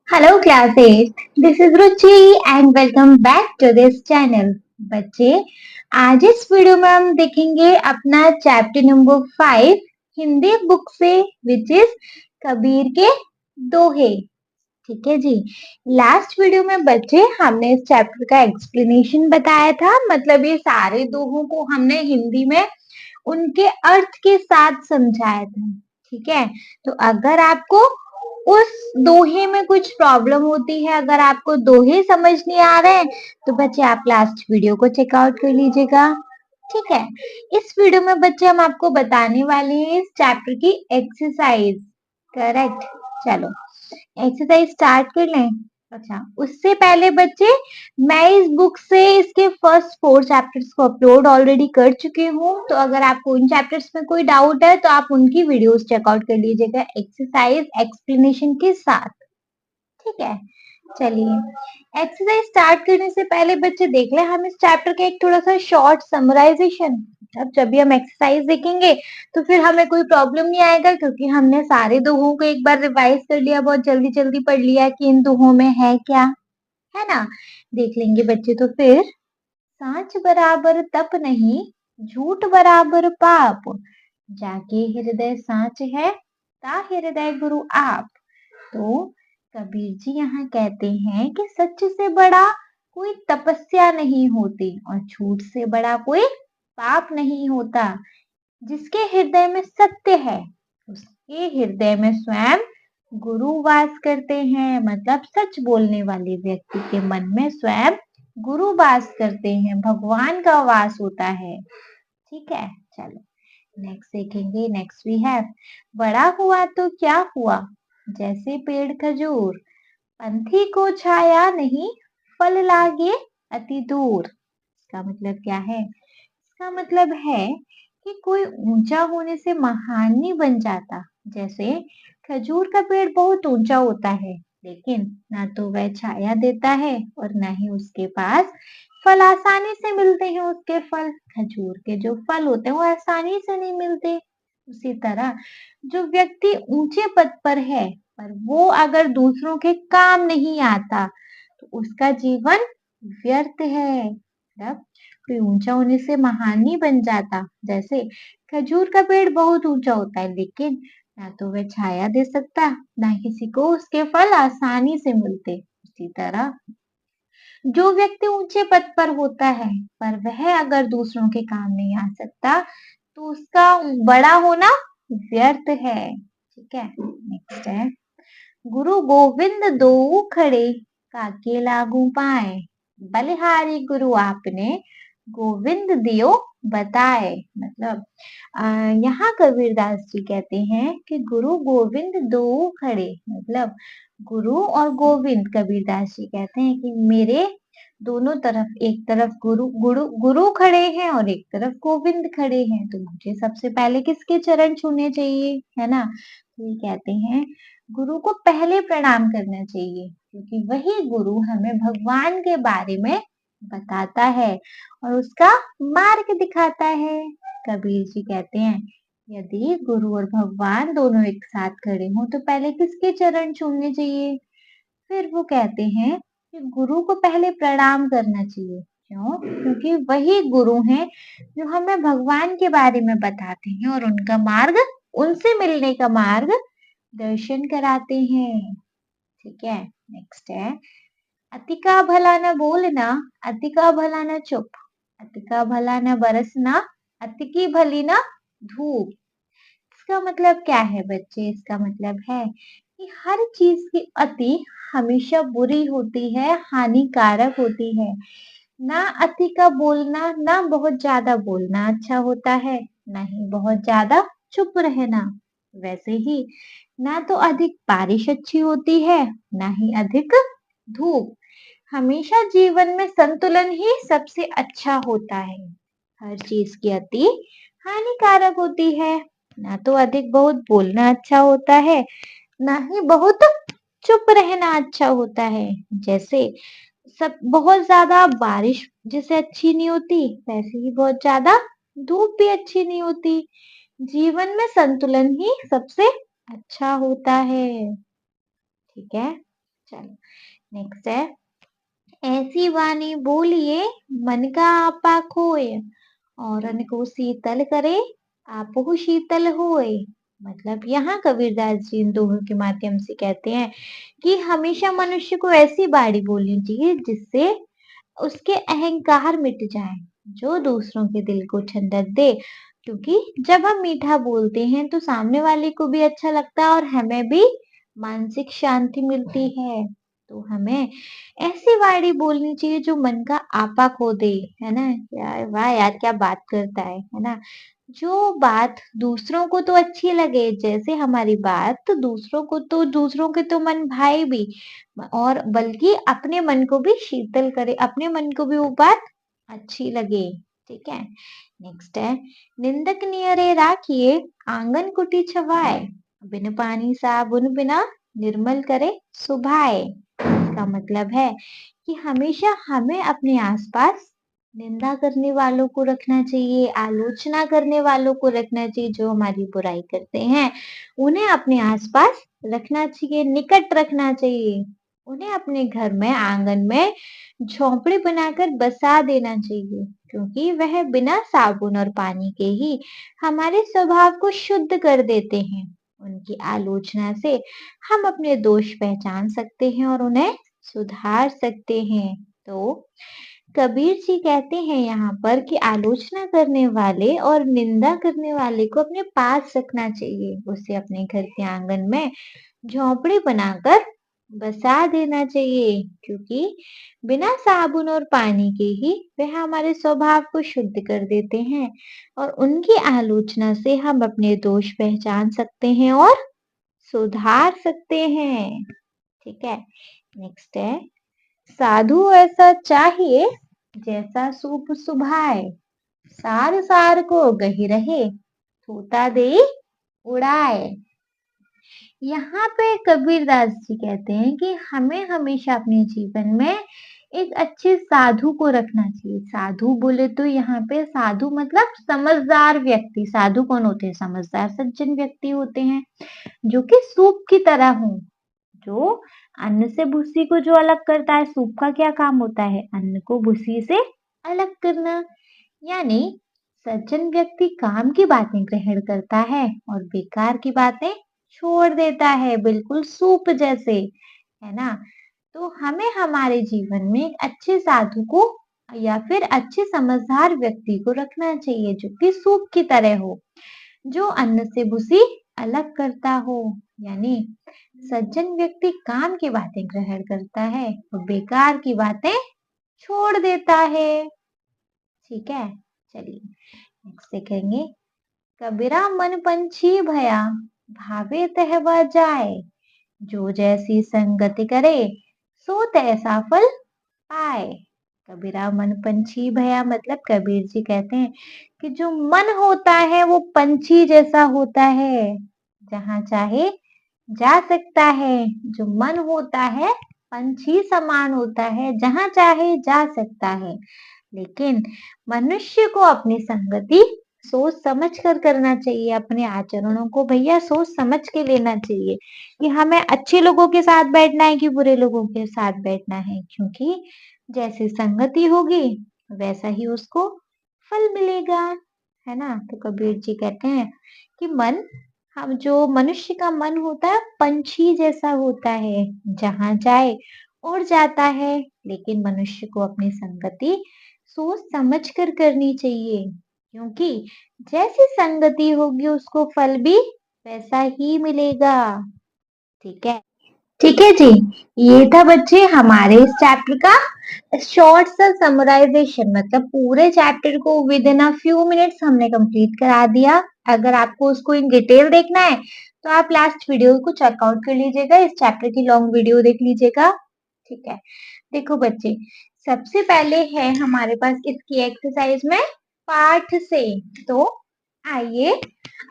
Hello class 8, this is Ruchi and welcome back to this channel. बच्चे आज इस video में हम देखेंगे अपना चैप्टर नंबर 5 हिंदी बुक से विच इज कबीर के दोहे। ठीक है जी। लास्ट वीडियो में बच्चे हमने इस चैप्टर का एक्सप्लेनेशन बताया था, मतलब ये सारे दोहों को हमने हिंदी में उनके अर्थ के साथ समझाया था। ठीक है, तो अगर आपको उस दोहे में कुछ प्रॉब्लम होती है, अगर आपको दोहे समझ नहीं आ रहे हैं, तो बच्चे आप लास्ट वीडियो को चेकआउट कर लीजिएगा। ठीक है, इस वीडियो में बच्चे हम आपको बताने वाले हैं इस चैप्टर की एक्सरसाइज। करेक्ट, चलो एक्सरसाइज स्टार्ट कर लें। अच्छा, उससे पहले बच्चे मैं इस बुक से इसके फर्स्ट 4 चैप्टर्स को अपलोड ऑलरेडी कर चुकी हूँ, तो अगर आपको उन चैप्टर्स में कोई डाउट है तो आप उनकी वीडियोस चेकआउट कर लीजिएगा एक्सरसाइज एक्सप्लेनेशन के साथ। ठीक है, चलिए एक्सरसाइज स्टार्ट करने से पहले बच्चे देख लें हम इस चैप्टर का एक थोड़ा सा शॉर्ट समराइजेशन। अब जब भी हम एक्सरसाइज देखेंगे तो फिर हमें कोई प्रॉब्लम नहीं आएगा, क्योंकि हमने सारे दोहों को एक बार रिवाइज कर लिया, बहुत जल्दी जल्दी पढ़ लिया कि इन दोहों में है क्या, है ना। देख लेंगे बच्चे, तो फिर सांच बराबर तप नहीं, झूठ बराबर पाप, जाके हृदय सांच है, ता हृदय गुरु आप। तो कबीर जी यहाँ कहते हैं कि सच से बड़ा कोई तपस्या नहीं होती और झूठ से बड़ा कोई पाप नहीं होता। जिसके हृदय में सत्य है उसके हृदय में स्वयं गुरु वास करते हैं, मतलब सच बोलने वाले व्यक्ति के मन में स्वयं गुरु वास करते हैं, भगवान का वास होता है। ठीक है, चलो नेक्स्ट देखेंगे। नेक्स्ट वी हैव बड़ा हुआ तो क्या हुआ, जैसे पेड़ खजूर, पंथी को छाया नहीं, फल लागे अति दूर। इसका मतलब क्या है? इसका मतलब है कि कोई ऊंचा होने से महान नहीं बन जाता। जैसे खजूर का पेड़ बहुत ऊंचा होता है, लेकिन ना तो वह छाया देता है और ना ही उसके पास फल आसानी से मिलते हैं। उसके फल, खजूर के जो फल होते हैं वो आसानी से नहीं मिलते। उसी तरह जो व्यक्ति ऊंचे पद पर है पर वो अगर दूसरों के काम नहीं आता तो उसका जीवन व्यर्थ है। मतलब कोई ऊंचा होने से महान नहीं बन जाता। जैसे खजूर का पेड़ बहुत ऊंचा होता है, लेकिन ना तो वह छाया दे सकता, ना किसी को उसके फल आसानी से मिलते। उसी तरह जो व्यक्ति ऊंचे पद पर होता है पर वह अगर दूसरों के काम नहीं आ सकता तो उसका बड़ा होना व्यर्थ है। ठीक है, नेक्स्ट है गुरु गोविंद दो खड़े, काके लागू पाए, बलिहारी गुरु आपने, गोविंद दियो बताए। मतलब यहाँ कबीरदास जी कहते हैं कि गुरु गोविंद दो खड़े, मतलब गुरु और गोविंद, कबीरदास जी कहते हैं कि मेरे दोनों तरफ, एक तरफ गुरु गुरु गुरु खड़े हैं और एक तरफ गोविंद खड़े हैं, तो मुझे सबसे पहले किसके चरण छूने चाहिए, है ना। तो ये कहते हैं गुरु को पहले प्रणाम करना चाहिए, क्योंकि वही गुरु हमें भगवान के बारे में बताता है और उसका मार्ग दिखाता है। कबीर जी कहते हैं यदि गुरु और भगवान दोनों एक साथ खड़े हों तो पहले किसके चरण छूने चाहिए? फिर वो कहते हैं कि गुरु को पहले प्रणाम करना चाहिए। क्यों? क्योंकि वही गुरु हैं जो हमें भगवान के बारे में बताते हैं और उनका मार्ग, उनसे मिलने का मार्ग दर्शन कराते हैं। ठीक है, नेक्स्ट है अति का भला न बोलना, अति का भला न चुप, अति का भला न बरसना, अति की भली न धूप। इसका मतलब क्या है बच्चे? इसका मतलब है कि हर चीज की अति हमेशा बुरी होती है, हानिकारक होती है। ना अति का बोलना, ना बहुत ज्यादा बोलना अच्छा होता है, ना ही बहुत ज्यादा चुप रहना। वैसे ही ना तो अधिक बारिश अच्छी होती है, ना ही अधिक धूप। हमेशा जीवन में संतुलन ही सबसे अच्छा होता है। हर चीज की अति हानिकारक होती है। ना तो अधिक बहुत बोलना अच्छा होता है, ना ही बहुत चुप रहना अच्छा होता है। जैसे सब बहुत ज्यादा बारिश जैसे अच्छी नहीं होती, वैसे ही बहुत ज्यादा धूप भी अच्छी नहीं होती। जीवन में संतुलन ही सबसे अच्छा होता है। ठीक है, चलो नेक्स्ट है, ऐसी वाणी बोलिए मन का आपा खोए, औरन को शीतल करे आपहु शीतल होए। मतलब यहाँ कबीरदास जी इन दोहों के माध्यम से कहते हैं कि हमेशा मनुष्य को ऐसी बाणी बोलनी चाहिए जिससे उसके अहंकार मिट जाए, जो दूसरों के दिल को ठंडक दे। क्योंकि जब हम मीठा बोलते हैं तो सामने वाले को भी अच्छा लगता है और हमें भी मानसिक शांति मिलती है। तो हमें ऐसी वाणी बोलनी चाहिए जो मन का आपा खो दे, है ना? यार वाह यार क्या बात करता है ना? जो बात दूसरों को तो अच्छी लगे, जैसे हमारी बात तो दूसरों को तो दूसरों के तो मन भाए भी, और बल्कि अपने मन को भी शीतल करे, अपने मन को भी वो बात अच्छी लगे। ठीक है, नेक्स्ट है, निंदक नियरे राखिए आंगन कुटी छवाए, बिन पानी साबुन बिना निर्मल करे सुभाए। इसका मतलब है कि हमेशा हमें अपने आसपास निंदा करने वालों को रखना चाहिए, आलोचना करने वालों को रखना चाहिए, जो हमारी बुराई करते हैं उन्हें अपने आसपास रखना चाहिए, निकट रखना चाहिए। उन्हें अपने घर में आंगन में झोंपड़ी बनाकर बसा देना चाहिए, क्योंकि वह बिना साबुन और पानी के ही हमारे स्वभाव को शुद्ध कर देते हैं। उनकी आलोचना से हम अपने दोष पहचान सकते हैं और उन्हें सुधार सकते हैं। तो कबीर जी कहते हैं यहाँ पर कि आलोचना करने वाले और निंदा करने वाले को अपने पास रखना चाहिए, उसे अपने घर के आंगन में झोंपड़ी बनाकर बसा देना चाहिए, क्योंकि बिना साबुन और पानी के ही वह हमारे स्वभाव को शुद्ध कर देते हैं और उनकी आलोचना से हम अपने दोष पहचान सकते हैं और सुधार सकते हैं। ठीक है, नेक्स्ट है, साधु ऐसा चाहिए जैसा सूप सुभाए, सार सार को गही रहे थोता दे उड़ाए। यहाँ पे कबीरदास जी कहते हैं कि हमें हमेशा अपने जीवन में एक अच्छे साधु को रखना चाहिए। साधु बोले तो यहाँ पे साधु मतलब समझदार व्यक्ति। साधु कौन होते हैं? समझदार सज्जन व्यक्ति होते हैं जो कि सूप की तरह हो, जो अन्न से भूसी को जो अलग करता है। सूप का क्या काम होता है? अन्न को भूसी से अलग करना। यानी सज्जन व्यक्ति काम की बातें ग्रहण करता है और बेकार की बातें छोड़ देता है, बिल्कुल सूप जैसे, है ना? तो हमें हमारे जीवन में एक अच्छे साधु को या फिर अच्छे समझदार व्यक्ति को रखना चाहिए जो कि सूप की तरह हो, जो अन्न से भूसी अलग करता हो। यानी सज्जन व्यक्ति काम की बातें ग्रहण करता है और बेकार की बातें छोड़ देता है। ठीक है, चलिए नेक्स्ट देखेंगे, कबीरा मन पंछी भया भावे तह वह जाए, जो जैसी संगति करे सो तैसा फल पाए। कबीरा मन पंछी भया मतलब कबीर जी कहते हैं कि जो मन होता है वो पंछी जैसा होता है, जहां चाहे जा सकता है। जो मन होता है पंछी समान होता है, जहां चाहे जा सकता है। लेकिन मनुष्य को अपनी संगति सोच समझ कर करना चाहिए, अपने आचरणों को भैया सोच समझ के लेना चाहिए कि हमें अच्छे लोगों के साथ बैठना है कि बुरे लोगों के साथ बैठना है, क्योंकि जैसी संगति होगी वैसा ही उसको फल मिलेगा, है ना? तो कबीर जी कहते हैं कि मन, हम जो मनुष्य का मन होता है पंछी जैसा होता है, जहां जाए उड़ जाता है। लेकिन मनुष्य को अपनी संगति सोच समझ कर करनी चाहिए, क्योंकि जैसी संगति होगी उसको फल भी वैसा ही मिलेगा। ठीक है, ठीक है जी, ये था बच्चे हमारे इस चैप्टर का शॉर्ट सा समराइजेशन। मतलब पूरे चैप्टर को with in a few minutes हमने कंप्लीट करा दिया। अगर आपको उसको इन डिटेल देखना है तो आप लास्ट वीडियो को चेकआउट कर लीजिएगा, इस चैप्टर की लॉन्ग वीडियो देख लीजिएगा। ठीक है, देखो बच्चे, सबसे पहले है हमारे पास इसकी एक्सरसाइज में पाठ से। तो आइए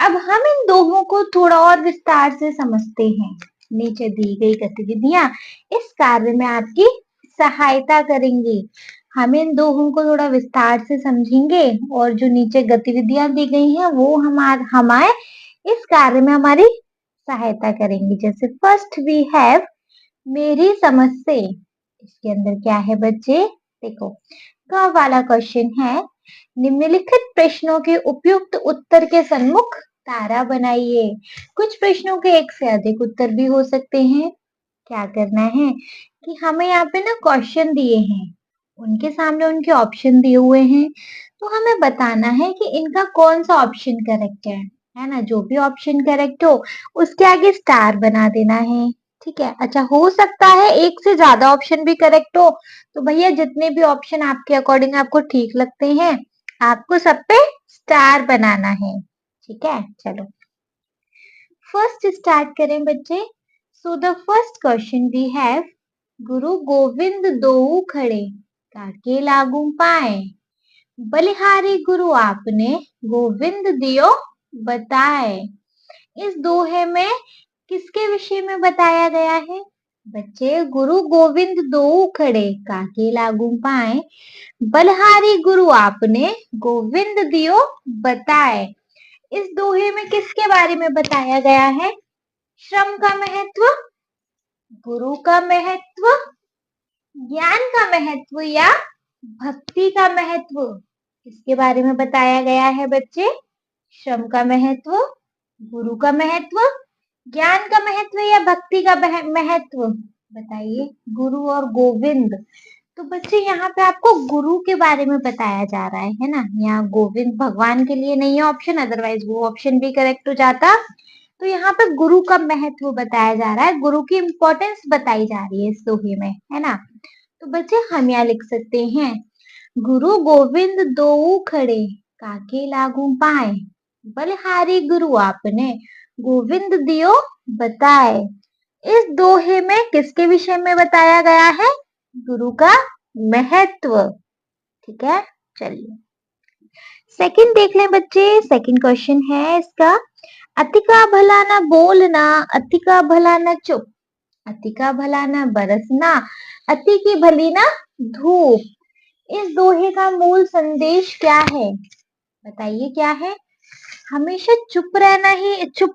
अब हम इन दोहों को थोड़ा और विस्तार से समझते हैं। नीचे दी गई गतिविधियां इस कार्य में आपकी सहायता करेंगी। हम इन दोहों को थोड़ा विस्तार से समझेंगे और जो नीचे गतिविधियां दी गई हैं वो हमारे इस कार्य में हमारी सहायता करेंगी। जैसे फर्स्ट वी हैव मेरी समझ से। इसके अंदर क्या है बच्चे? देखो, क वाला क्वेश्चन है, निम्नलिखित प्रश्नों के उपयुक्त उत्तर के सम्मुख तारा बनाइए। कुछ प्रश्नों के एक से अधिक उत्तर भी हो सकते हैं। क्या करना है कि हमें यहाँ पे ना क्वेश्चन दिए हैं, उनके सामने उनके ऑप्शन दिए हुए हैं, तो हमें बताना है कि इनका कौन सा ऑप्शन करेक्ट है ना? जो भी ऑप्शन करेक्ट हो उसके आगे स्टार बना देना है। ठीक है? अच्छा, हो सकता है एक से ज्यादा ऑप्शन भी करेक्ट हो, तो भैया जितने भी ऑप्शन आपके अकॉर्डिंग आपको ठीक लगते हैं, आपको सब पे स्टार बनाना है। ठीक है? चलो, फर्स्ट स्टार्ट करें बच्चे। So the first question we have, गुरु गोविंद दोऊ खड़े काके लागू पाए, बलिहारी गुरु आपने गोविंद दियो बताए। इस दोहे में किसके विषय में बताया गया है? बच्चे, गुरु गोविंद दोऊ खड़े काके लागू पाए, बलिहारी गुरु आपने गोविंद दियो बताए। इस दोहे में किसके बारे में बताया गया है? श्रम का महत्व, गुरु का महत्व, ज्ञान का महत्व या भक्ति का महत्व? इसके बारे में बताया गया है बच्चे। श्रम का महत्व, गुरु का महत्व, ज्ञान का महत्व या भक्ति का महत्व? बताइए। गुरु और गोविंद, तो बच्चे यहाँ पे आपको गुरु के बारे में बताया जा रहा है ना? यहाँ गोविंद भगवान के लिए नहीं है ऑप्शन, अदरवाइज वो ऑप्शन भी करेक्ट हो जाता। तो यहाँ पे गुरु का महत्व बताया जा रहा है, गुरु की इंपॉर्टेंस बताई जा रही है इस दोहे में, है ना? तो बच्चे हम यहाँ लिख सकते हैं, गुरु गोविंद दोऊ खड़े काके लागू पाए, बलिहारी गुरु आपने गोविंद दियो बताए। इस दोहे में किसके विषय में बताया गया है? गुरु का महत्व। ठीक है, चलिए सेकंड देख लें बच्चे। सेकंड क्वेश्चन है इसका, अति का भला न बोलना, अति का भला न चुप, अति का भला न बरसना, अति की भली न धूप। इस दोहे का मूल संदेश क्या है? बताइए क्या है? हमेशा चुप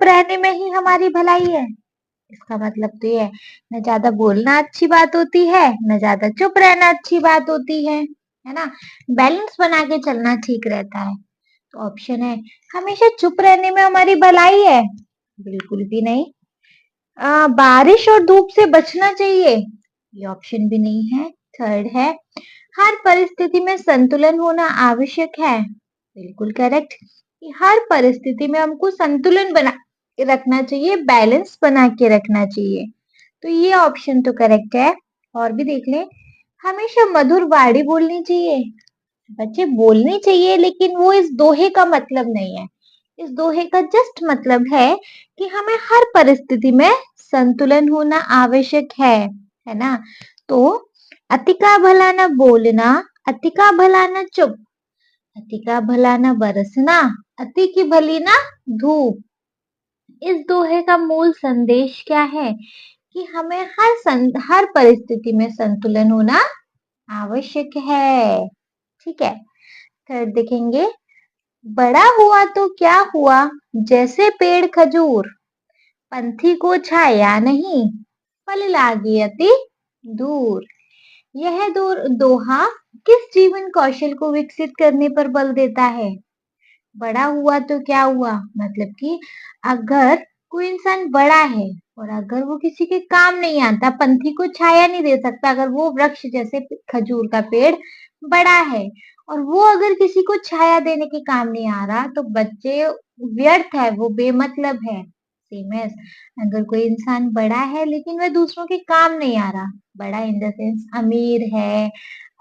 रहने में ही हमारी भलाई है। इसका मतलब तो ये है, न ज्यादा बोलना अच्छी बात होती है, न ज्यादा चुप रहना अच्छी बात होती है ना? बैलेंस बना के चलना ठीक रहता है। तो ऑप्शन है, हमेशा चुप रहने में हमारी भलाई है, बिल्कुल भी नहीं। बारिश और धूप से बचना चाहिए, ये ऑप्शन भी नहीं है। थर्ड है, हर परिस्थिति में संतुलन होना आवश्यक है, बिल्कुल करेक्ट। हर परिस्थिति में हमको संतुलन बना के रखना चाहिए, बैलेंस बना के रखना चाहिए, तो ये ऑप्शन तो करेक्ट है। और भी देख लें, हमेशा मधुर वाणी बोलनी चाहिए। बच्चे, बोलनी चाहिए, लेकिन वो इस दोहे का मतलब नहीं है। इस दोहे का जस्ट मतलब है कि हमें हर परिस्थिति में संतुलन होना आवश्यक है ना? तो अति का भला न बोलना, अति का भला न चुप, अति का भला न बरसना, अति की भली न धूप। इस दोहे का मूल संदेश क्या है? कि हमें हर परिस्थिति में संतुलन होना आवश्यक है। ठीक है, थर्ड देखेंगे, बड़ा हुआ तो क्या हुआ, जैसे पेड़ खजूर, पंथी को छाया नहीं, फल लागे अति दूर। यह दोहा किस जीवन कौशल को विकसित करने पर बल देता है? बड़ा हुआ तो क्या हुआ, मतलब कि अगर कोई इंसान बड़ा है और अगर वो किसी के काम नहीं आता, पंथी को छाया नहीं दे सकता, अगर वो वृक्ष जैसे खजूर का पेड़ बड़ा है और वो अगर किसी को छाया देने के काम नहीं आ रहा, तो बच्चे व्यर्थ है, वो बेमतलब है। सेम है, अगर कोई इंसान बड़ा है लेकिन वह दूसरों के काम नहीं आ रहा, बड़ा इन द सेंस अमीर है,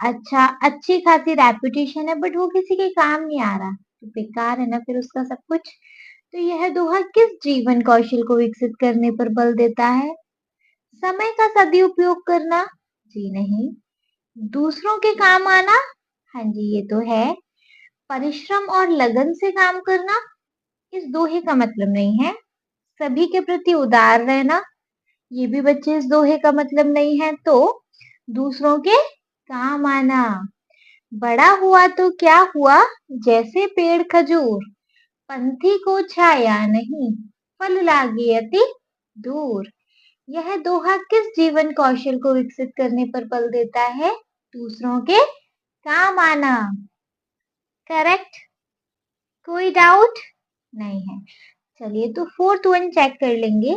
अच्छी खासी रेपुटेशन है, बट वो किसी के काम नहीं आ रहा, तो बेकार है ना फिर उसका सब कुछ। तो यह दोहा किस जीवन कौशल को विकसित करने पर बल देता है? समय का सदुपयोग करना? जी नहीं। दूसरों के काम आना? हाँ जी, ये तो है। परिश्रम और लगन से काम करना? इस दोहे का मतलब नहीं है। सभी के प्रति उदार रहना? ये भी बच्चे इस दोहे का मतलब नहीं है। तो दूसरों के काम आना, बड़ा हुआ तो क्या हुआ, जैसे पेड़ खजूर, पंथी को छाया नहीं, फल लागे अति दूर। यह दोहा किस जीवन कौशल को विकसित करने पर बल देता है? दूसरों के काम आना। करेक्ट? कोई डाउट नहीं है। चलिए तो फोर्थ वन चेक कर लेंगे।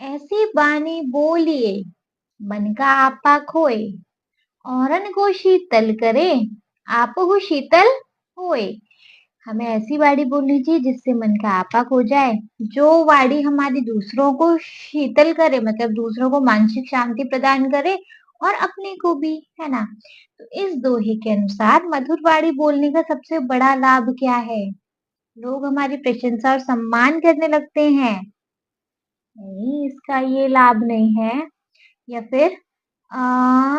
ऐसी बानी बोलिए मन का आपा खोए, औरन को शीतल करे, आपहु शीतल होए। हमें ऐसी वाणी बोलनी चाहिए जिससे मन का आपा खो जाए, जो वाणी हमारी दूसरों को शीतल करे, मतलब दूसरों को मानसिक शांति प्रदान करे और अपने को भी, है ना? तो इस दोहे के अनुसार मधुर वाणी बोलने का सबसे बड़ा लाभ क्या है? लोग हमारी प्रशंसा और सम्मान करने लगते हैं। नहीं, इसका ये लाभ नहीं है। या फिर आ,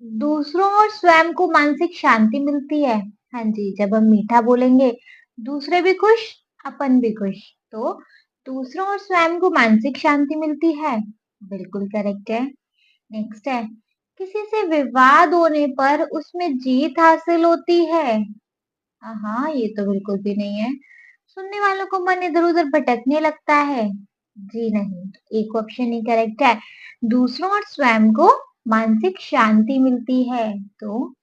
दूसरों और स्वयं को मानसिक शांति मिलती है। हाँ जी, जब हम मीठा बोलेंगे दूसरे भी खुश, अपन भी खुश। तो दूसरों और स्वयं को मानसिक शांति मिलती है। बिल्कुल करेक्ट है। नेक्स्ट है, किसी से विवाद होने पर उसमें जीत हासिल होती है। हाँ, ये तो बिल्कुल भी नहीं है। सुनने वालों को मन इधर-उधर भटकने लगता है। जी नहीं, एक ऑप्शन ही करेक्ट है। दूसरों और स्वयं को मानसिक शांति मिलती है। तो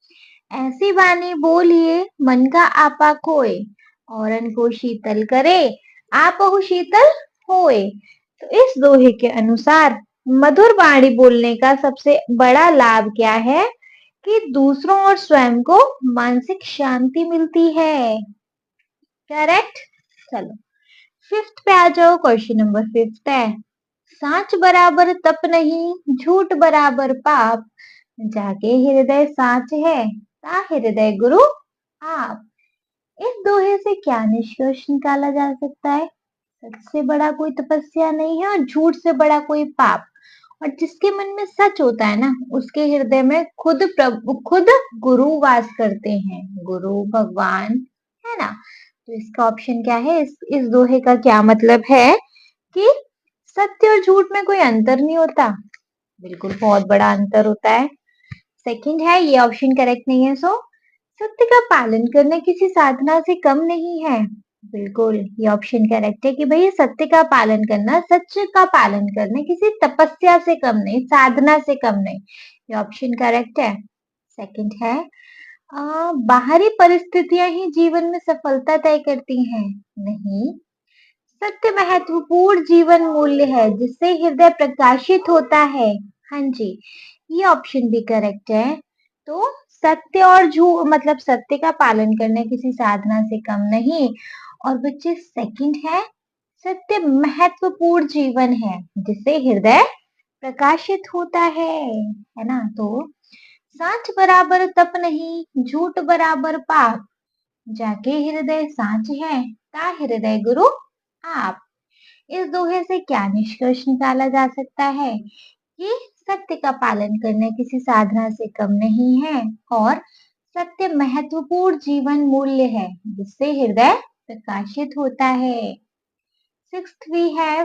ऐसी वाणी बोलिए मन का आपा खोए, औरन को शीतल करे, आपहु शीतल होए। तो इस दोहे के अनुसार मधुर वाणी बोलने का सबसे बड़ा लाभ क्या है? कि दूसरों और स्वयं को मानसिक शांति मिलती है। करेक्ट? चलो फिफ्थ पे आ जाओ। क्वेश्चन नंबर फिफ्थ है, साच बराबर तप नहीं, झूठ बराबर पाप, जाके हृदय साच है, ता हृदय गुरु आप। इस दोहे से क्या निष्कर्ष निकाला जा सकता है? सच से बड़ा कोई तपस्या नहीं है और झूठ से बड़ा कोई पाप। और जिसके मन में सच होता है ना, उसके हृदय में खुद प्रभु, खुद गुरु वास करते हैं। गुरु भगवान, है ना? तो इसका ऑप्शन क्या है? इस दोहे का क्या मतलब है कि सत्य और झूठ में कोई अंतर नहीं होता। बिल्कुल बहुत बड़ा अंतर होता है। सेकंड है, ये ऑप्शन करेक्ट नहीं है। सो सत्य का पालन करना किसी साधना से कम नहीं है। बिल्कुल ये ऑप्शन करेक्ट है कि भाई सत्य का पालन करना, सच का पालन करना किसी तपस्या से कम नहीं, साधना से कम नहीं। ये ऑप्शन करेक्ट है। सेकंड है, बाहरी परिस्थितियां ही जीवन में सफलता तय करती हैं। नहीं, सत्य महत्वपूर्ण जीवन मूल्य है जिससे हृदय प्रकाशित होता है। हाँ जी, ये ऑप्शन भी करेक्ट है। तो सत्य और झूठ, मतलब सत्य का पालन करना किसी साधना से कम नहीं। और बच्चे सेकंड है, सत्य महत्वपूर्ण जीवन है जिससे हृदय प्रकाशित होता है ना? तो साच बराबर तप नहीं, झूठ बराबर पाप, जाके हृदय साच है, ता हृदय गुरु आप। इस दोहे से क्या निष्कर्ष निकाला जा सकता है? कि सत्य का पालन करना किसी साधना से कम नहीं है और सत्य महत्वपूर्ण जीवन मूल्य है जिससे हृदय प्रकाशित होता है। सिक्स्थ भी है,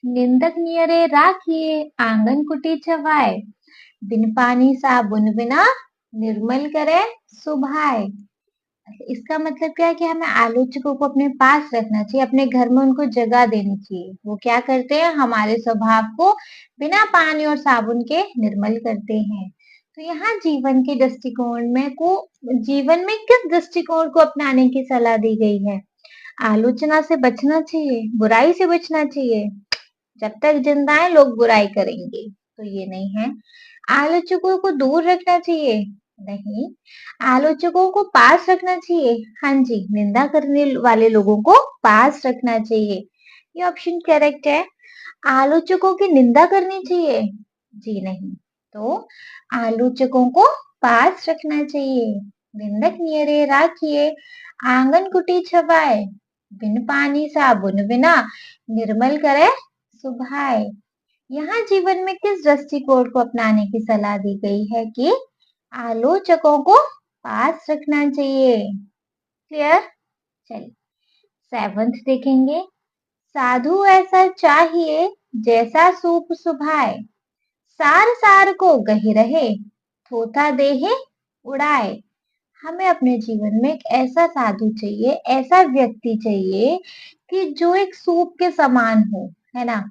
निंदक नियरे राखिए, आंगन कुटी छवाए, बिन पानी साबुन बिना निर्मल करे सुभाए। इसका मतलब क्या है कि हमें आलोचकों को अपने पास रखना चाहिए, अपने घर में उनको जगह देनी चाहिए। वो क्या करते हैं? हमारे स्वभाव को बिना पानी और साबुन के निर्मल करते हैं। तो यहाँ जीवन में किस दृष्टिकोण को अपनाने की सलाह दी गई है? आलोचना से बचना चाहिए, बुराई से बचना चाहिए। जब तक जिंदा है लोग बुराई करेंगे, तो ये नहीं है। आलोचकों को दूर रखना चाहिए, नहीं। आलोचकों को पास रखना चाहिए, हाँ जी। निंदा करने वाले लोगों को पास रखना चाहिए, ये ऑप्शन करेक्ट है। आलोचकों की निंदा करनी चाहिए, जी नहीं। तो आलोचकों को पास रखना चाहिए। निंदक नियरे राखिए, आंगन कुटी छवाए, बिन पानी साबुन बिना निर्मल करे सुभाए। यहाँ जीवन में किस दृष्टिकोण को अपनाने की सलाह दी गई है? कि आलोचकों को पास रखना चाहिए। क्लियर? चलिए सेवंथ देखेंगे। साधु ऐसा चाहिए जैसा सूप सुभाए, सार सार को गही रहे, थोथा देहे उड़ाए। हमें अपने जीवन में एक ऐसा साधु चाहिए, ऐसा व्यक्ति चाहिए कि जो एक सूप के समान हो, है ना?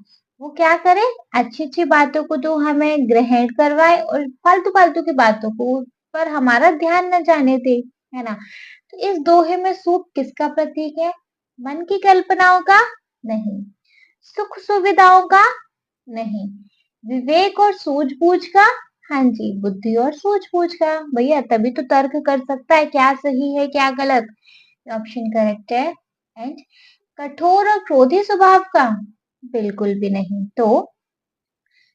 वो क्या करे, अच्छी अच्छी बातों को तो हमें ग्रहण करवाए और फालतू फालतू की बातों को पर हमारा ध्यान न जाने दे, है ना। तो इस दोहे में सूप किसका प्रतीक है? मन की कल्पनाओं का? नहीं। सुख सुविधाओं का? नहीं। विवेक और सूझबूझ का? हाँ जी, बुद्धि और सूझबूझ का। भैया तभी तो तर्क कर सकता है क्या सही है क्या गलत। ऑप्शन करेक्ट है। एंड कठोर और क्रोधी स्वभाव का? बिल्कुल भी नहीं। तो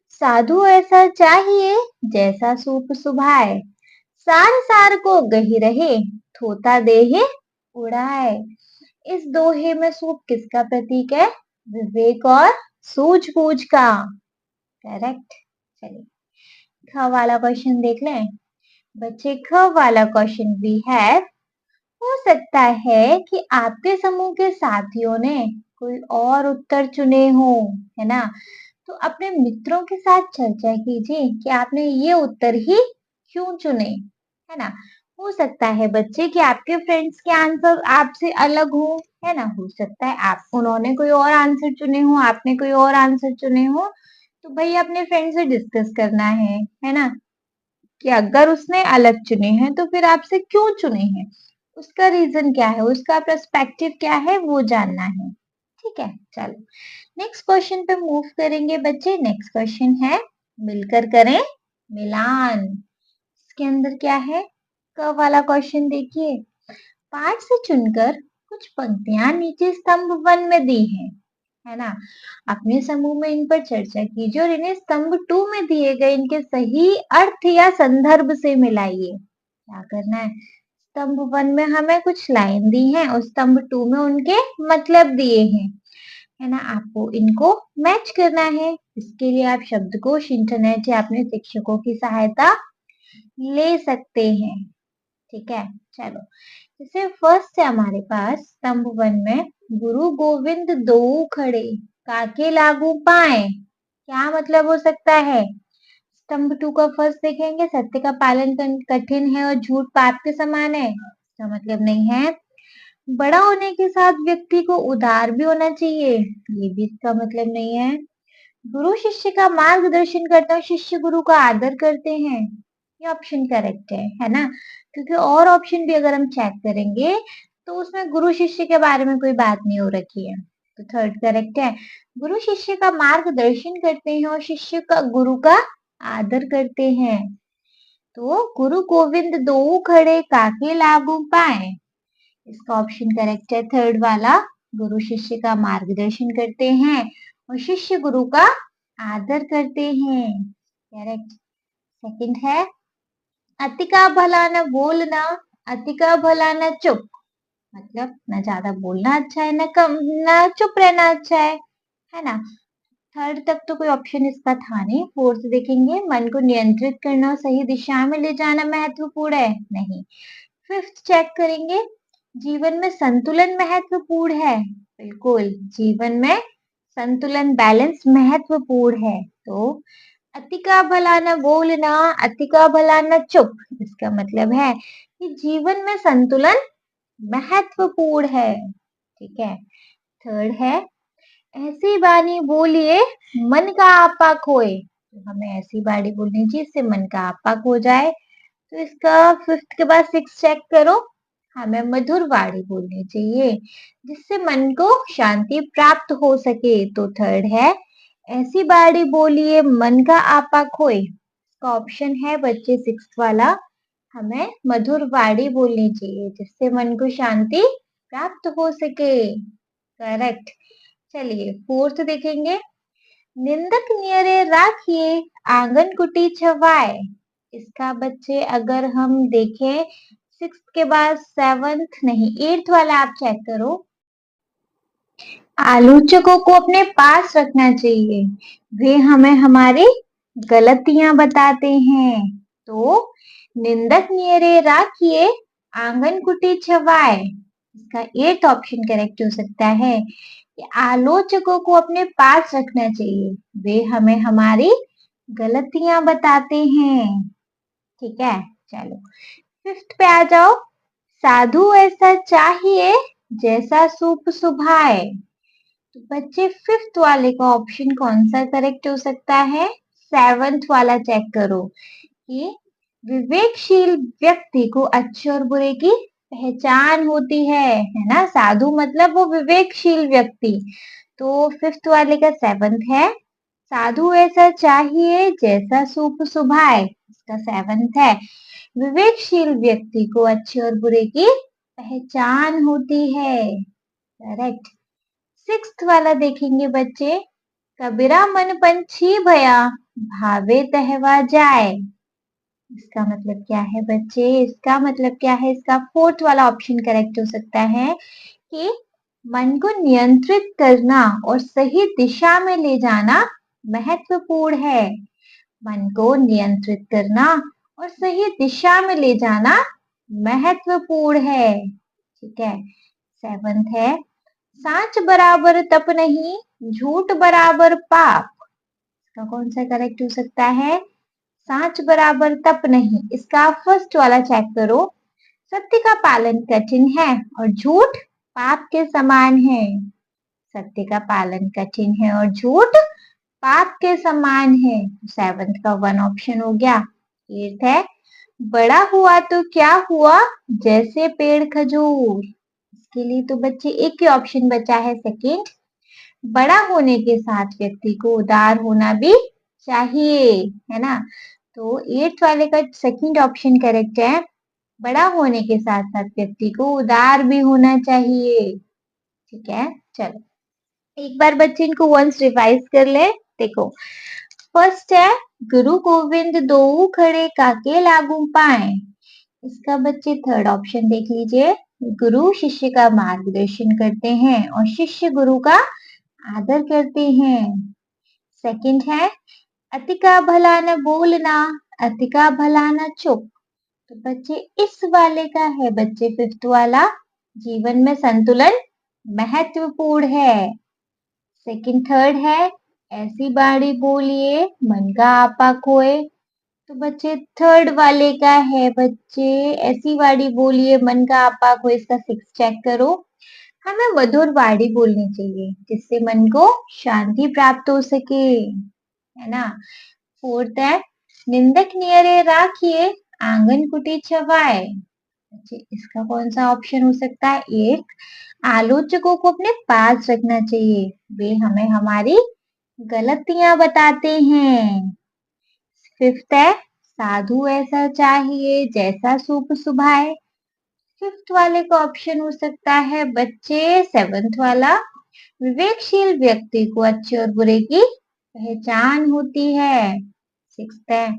साधु ऐसा चाहिए जैसा सूप सुभाए, सार सार को गही रहे, थोता देहे उड़ाए। इस दोहे में सूप किसका प्रतीक है? विवेक और सूझबूझ का। करेक्ट। चलिए ख वाला क्वेश्चन देख लें। बच्चे ख वाला क्वेश्चन भी है। हो सकता है कि आपके समूह के साथियों ने कोई और उत्तर चुने हो, है ना। तो अपने मित्रों के साथ चर्चा कीजिए कि आपने ये उत्तर ही क्यों चुने, है ना। हो सकता है बच्चे कि आपके फ्रेंड्स के आंसर आपसे अलग हो, है ना। हो सकता है आप उन्होंने कोई और आंसर चुने हो, आपने कोई और आंसर चुने हो। तो भाई अपने फ्रेंड से डिस्कस करना है ना, कि अगर उसने अलग चुने हैं तो फिर आपसे क्यों चुने हैं, उसका रीजन क्या है, उसका पर्सपेक्टिव क्या है वो जानना है। ठीक है, चलो नेक्स्ट क्वेश्चन पे मूव करेंगे बच्चे। नेक्स्ट क्वेश्चन है मिलकर करें मिलान। इसके अंदर क्या है? क वाला क्वेश्चन देखिए। पाठ से चुनकर कुछ पंक्तियां नीचे स्तंभ 1 में दी हैं, है ना। अपने समूह में इन पर चर्चा कीजिए और इन्हें स्तंभ 2 में दिए गए इनके सही अर्थ या संदर्भ से मिलाइए। क्या करना है? स्तंभ 1 में हमें कुछ लाइन दी है और स्तंभ 2 में उनके मतलब दिए हैं, है ना। आपको इनको मैच करना है। इसके लिए आप शब्दकोश, इंटरनेट या अपने शिक्षकों की सहायता ले सकते हैं। ठीक है, चलो जैसे फर्स्ट है हमारे पास स्तंभ 1 में, गुरु गोविंद दो खड़े काके लागू पाए। क्या मतलब हो सकता है? स्तंभ 2 का फर्स्ट देखेंगे, सत्य का पालन कठिन है और झूठ पाप के समान है। इसका मतलब नहीं है। बड़ा होने के साथ व्यक्ति को उदार भी होना चाहिए, ये भी इसका मतलब नहीं है। गुरु शिष्य का मार्गदर्शन करता है, शिष्य गुरु का आदर करते हैं। ये ऑप्शन करेक्ट है ना। क्योंकि और ऑप्शन भी अगर हम चेक करेंगे तो उसमें गुरु शिष्य के बारे में कोई बात नहीं हो रखी है। तो थर्ड करेक्ट है। गुरु शिष्य का मार्गदर्शन करते हैं और शिष्य का गुरु का आदर करते हैं। तो गुरु गोविंद दो खड़े काके लागू पाए, इसका ऑप्शन करेक्ट है थर्ड वाला। गुरु शिष्य का मार्गदर्शन करते हैं और शिष्य गुरु का आदर करते हैं। करेक्ट। सेकंड है अति का भला न बोलना, अति का भला न चुप। मतलब न ज्यादा बोलना अच्छा है, न कम न चुप रहना अच्छा है ना। थर्ड तक तो कोई ऑप्शन इसका था नहीं। फोर्थ देखेंगे, मन को नियंत्रित करना और सही दिशा में ले जाना महत्वपूर्ण है, नहीं। फिफ्थ चेक करेंगे, जीवन में संतुलन महत्वपूर्ण है, बिल्कुल। जीवन में संतुलन बैलेंस महत्वपूर्ण है। तो अति का भला न बोलना, अति का भला न चुप, इसका मतलब है कि जीवन में संतुलन महत्वपूर्ण है। ठीक है। थर्ड है ऐसी वाणी बोलिए मन का आपा खोए। तो हमें ऐसी वाणी बोलनी चाहिए जिससे मन का आपा खो जाए। तो इसका फिफ्थ के बाद सिक्स चेक करो, हमें मधुर वाणी बोलनी चाहिए जिससे मन को शांति प्राप्त हो सके। तो थर्ड है ऐसी वाणी बोलिए मन का आपा खोए, इसका ऑप्शन है बच्चे सिक्स वाला। हमें मधुर वाणी बोलनी चाहिए जिससे मन को शांति प्राप्त हो सके। करेक्ट। चलिए फोर्थ देखेंगे, निंदक नियरे राखिए आंगन कुटी छवाए। इसका बच्चे अगर हम देखें सिक्स के बाद सेवंथ नहीं एट्थ वाला आप चेक करो। आलोचकों को अपने पास रखना चाहिए, वे हमें हमारी गलतियां बताते हैं। तो निंदक नियरे राखिए आंगन कुटी छवाए, इसका एट्थ ऑप्शन करेक्ट हो सकता है कि आलोचकों को अपने पास रखना चाहिए, वे हमें हमारी गलतियां बताते हैं। ठीक है, चलो फिफ्थ पे आ जाओ। साधु ऐसा चाहिए जैसा सूप सुभाए। तो बच्चे फिफ्थ वाले का ऑप्शन कौन सा करेक्ट हो सकता है? सेवंथ वाला चेक करो कि विवेकशील व्यक्ति को अच्छे और बुरे की पहचान होती है ना। साधु मतलब वो विवेकशील व्यक्ति। तो फिफ्थ वाले का सेवंथ है। साधु ऐसा चाहिए जैसा सूप सुभाए, इसका सेवंथ है। विवेकशील व्यक्ति को अच्छे और बुरे की पहचान होती है, करेक्ट। सिक्स्थ वाला देखेंगे बच्चे, कबीरा मन पंछी भया भावे तहवा जाए, इसका मतलब क्या है बच्चे? इसका मतलब क्या है? इसका फोर्थ वाला ऑप्शन करेक्ट हो सकता है कि मन को नियंत्रित करना और सही दिशा में ले जाना महत्वपूर्ण है। मन को नियंत्रित करना और सही दिशा में ले जाना महत्वपूर्ण है, ठीक है। सेवंथ है, साच बराबर तप नहीं, झूठ बराबर पाप, इसका कौन सा करेक्ट हो सकता है? साच बराबर तप नहीं, इसका फर्स्ट वाला चेक करो। सत्य का पालन कठिन है और झूठ पाप के समान है। सत्य का पालन कठिन है और झूठ पाप के समान है। सेवंथ का वन ऑप्शन हो गया। एट्थ है, बड़ा हुआ तो क्या हुआ जैसे पेड़ खजूर, इसके लिए तो बच्चे एक ही ऑप्शन बचा है, सेकेंड। बड़ा होने के साथ व्यक्ति को उदार होना भी चाहिए, है ना। तो एट्थ वाले का सेकंड ऑप्शन करेक्ट है। बड़ा होने के साथ साथ व्यक्ति को उदार भी होना चाहिए, ठीक है। चलो एक बार बच्चे इनको वंस रिवाइज कर ले। देखो फर्स्ट है, गुरु गोविंद दो खड़े काके लागू पाए, इसका बच्चे थर्ड ऑप्शन देख लीजिए। गुरु शिष्य का मार्गदर्शन करते हैं और शिष्य गुरु का आदर करते हैं। सेकंड है, अति का भला न बोलना, अति का भला न चुप, तो बच्चे इस वाले का है बच्चे फिफ्थ वाला, जीवन में संतुलन महत्वपूर्ण है। सेकंड थर्ड है, ऐसी बाणी बोलिए मन का आपा खोए, तो बच्चे थर्ड वाले का है बच्चे, ऐसी वाणी बोलिए मन का आपा खोए, इसका सिक्स चेक करो। हमें मधुर वाणी बोलनी चाहिए जिससे मन को शांति प्राप्त हो सके, है ना। फोर्थ है, निंदक नियरे राखिए आंगन कुटी छवाए, अच्छा इसका कौन सा ऑप्शन हो सकता है? एक, आलोचकों को अपने पास रखना चाहिए, वे हमें हमारी गलतियां बताते हैं। फिफ्थ है, साधु ऐसा चाहिए जैसा सूप सुभाए, फिफ्थ वाले का ऑप्शन हो सकता है बच्चे सेवंथ वाला, विवेकशील व्यक्ति को अच्छे और बुरे की पहचान होती है। सिक्स्थ है,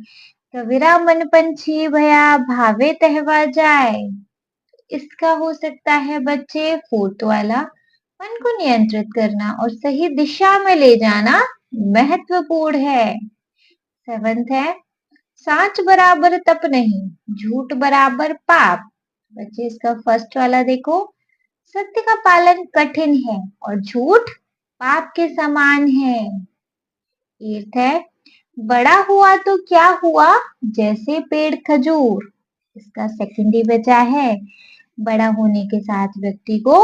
कबीरा मन पंछी भया भावे तहवा जाए, इसका हो सकता है बच्चे फोर्थ वाला, मन को नियंत्रित करना और सही दिशा में ले जाना महत्वपूर्ण है। सेवंथ है, साच बराबर तप नहीं, झूठ बराबर पाप, बच्चे इसका फर्स्ट वाला देखो, सत्य का पालन कठिन है और झूठ पाप के समान है। एर्थ है, बड़ा हुआ तो क्या हुआ जैसे पेड़ खजूर, इसका सेकंड ही बचा है। बड़ा होने के साथ व्यक्ति को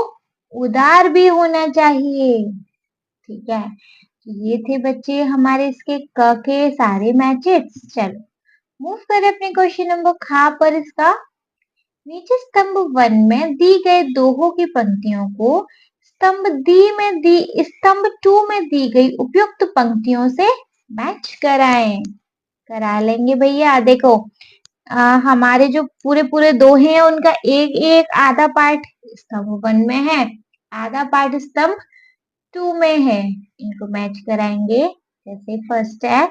उदार भी होना चाहिए, ठीक है। ये थे बच्चे हमारे इसके क के सारे मैचेस। चलो मूव करें अपने क्वेश्चन नंबर खा पर। इसका नीचे स्तंभ 1 में दी गए दोहों की पंक्तियों को स्तंभ 2 में दी गई उपयुक्त पंक्तियों से मैच कराएं। करा लेंगे भैया। देखो हमारे जो पूरे पूरे दोहे हैं उनका एक एक आधा पार्ट स्तंभ 1 में है, आधा पार्ट स्तंभ 2 में है, इनको मैच कराएंगे। जैसे फर्स्ट है,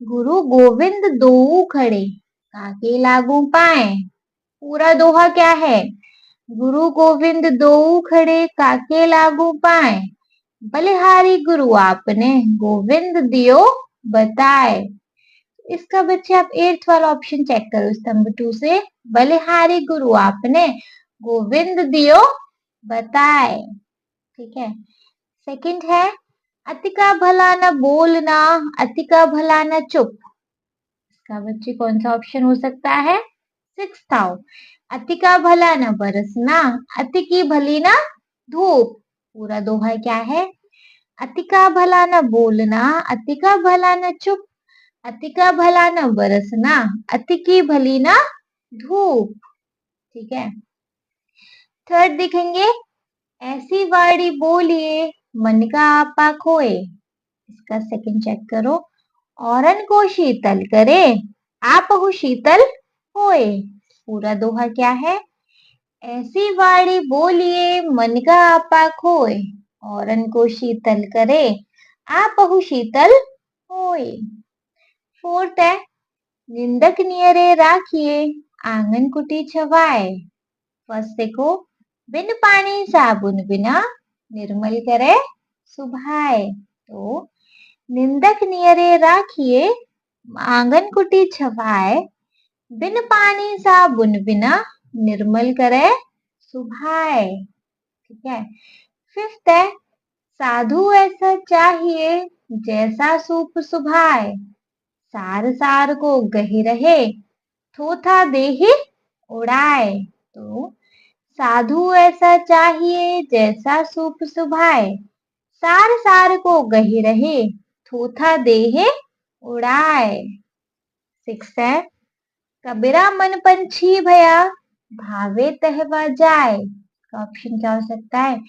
गुरु गोविंद दो खड़े काके लागू पाए, पूरा दोहा क्या है? गुरु गोविंद दो खड़े काके लागू पाए, बलिहारी गुरु आपने गोविंद दियो बताए, इसका बच्चे आप एट्थ वाला ऑप्शन चेक करो स्तंभ 2 से, बलिहारी गुरु आपने गोविंद दियो बताए, ठीक है। सेकंड है, अति का भला न बोलना, अति का भला न चुप, इसका बच्चे कौन सा ऑप्शन हो सकता है? सिक्स था। अति का भला न बरसना, अति की भली ना धूप, पूरा दोहा क्या है? अति का भला न बोलना, अति का भला न चुप, अति का भला न बरसना, अति की भली ना धूप। ठीक है। थर्ड देखेंगे, ऐसी वाणी बोलिए मन का आपा खोए। इसका सेकंड चेक करो। औरन को शीतल करे, आपहु शीतल होए। पूरा दोहा क्या है? ऐसी वाणी बोलिए मन का आपा खोए, औरन को शीतल करे, आपहु शीतल होए। फोर्थ है, निंदक नियरे राखिए, आंगन कुटी छवाए। फर्स्ट देखो, बिन पानी साबुन बिना, निर्मल करे सुभाए। तो निंदक नियरे राखिए, आंगन कुटी छवाए, बिन पानी साबुन बिना, निर्मल करे सुभाए। ठीक है। फिफ्थ है, साधु ऐसा चाहिए, जैसा सूप सुभाए। सार सार को गही रहे, थोथा देहि उड़ाए। तो साधु ऐसा चाहिए, जैसा सूप सुभाए, सार सार को गही रहे, थोथा देहे उड़ाए। सिक्स है, कबीरा मन पंछी भया, भावे तहवा जाए। ऑप्शन क्या हो सकता है?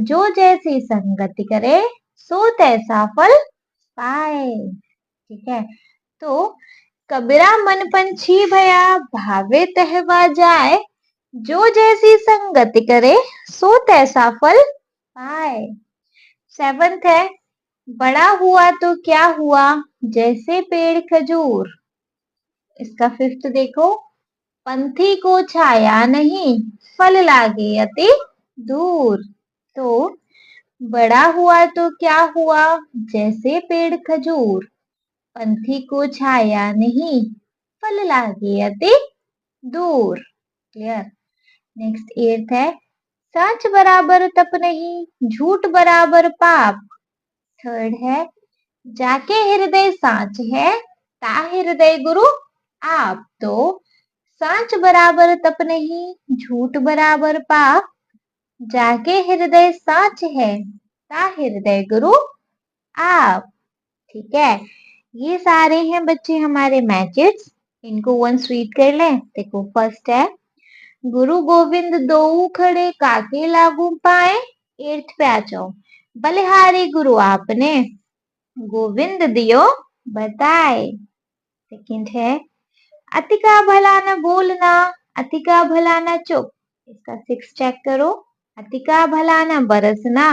जो जैसी संगति करे, सो तैसा फल पाए। ठीक है। तो कबीरा मन पंछी भया, भावे तहवा जाए, जो जैसी संगति करे, सो तैसा फल पाए। सेवंथ है, बड़ा हुआ तो क्या हुआ, जैसे पेड़ खजूर। इसका फिफ्थ देखो, पंथी को छाया नहीं, फल लागे अति दूर। तो बड़ा हुआ तो क्या हुआ, जैसे पेड़ खजूर, पंथी को छाया नहीं, फल लागे अति दूर। क्लियर। नेक्स्ट एट्थ है, सच बराबर तप नहीं, झूठ बराबर पाप। थर्ड है, जाके हृदय साच है, ता हृदय गुरु आप। तो साच बराबर तप नहीं, झूठ बराबर पाप, जाके हृदय साच है, ता हृदय गुरु आप। ठीक है। ये सारे हैं बच्चे हमारे मैचेस। इनको वंस रीड कर लें। देखो, फर्स्ट है, गुरु गोविंद दोऊ खड़े, काके लागू पाए। एट्थ पे आ जाओ। बलिहारी गुरु आपने, गोविंद दियो बताए। सेकंड है, अति का भला न बोलना, अति का भला न चुप। इसका सिक्स चेक करो। अति का भला न बरसना,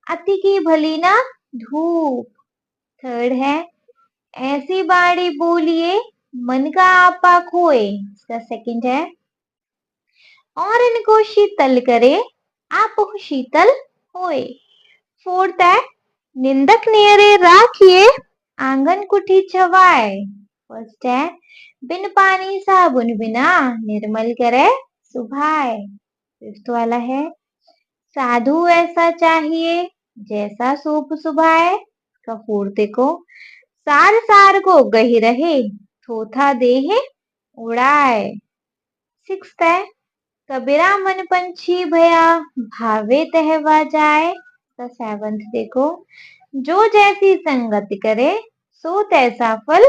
अति की भली ना धूप। थर्ड है, ऐसी बाणी बोलिए मन का आपा खोए। इसका सेकंड है, और इनको शीतल करे, आप शीतल होए। फोर्थ है, निंदक नियरे राखिए, आंगन कुठी छवाए। फर्स्ट है, बिन पानी साबुन बिना, निर्मल करे सुभाए। फिफ्थ वाला है, साधु ऐसा चाहिए, जैसा सूप सुभाए। का फोर्थ देखो, सार सार को गही रहे, थोथा देहे उड़ाए। सिक्स्थ है, कबीरा मन पंछी भया, भावे तहवा जाए। तो सेवंथ देखो, जो जैसी संगति करे, सो तैसा फल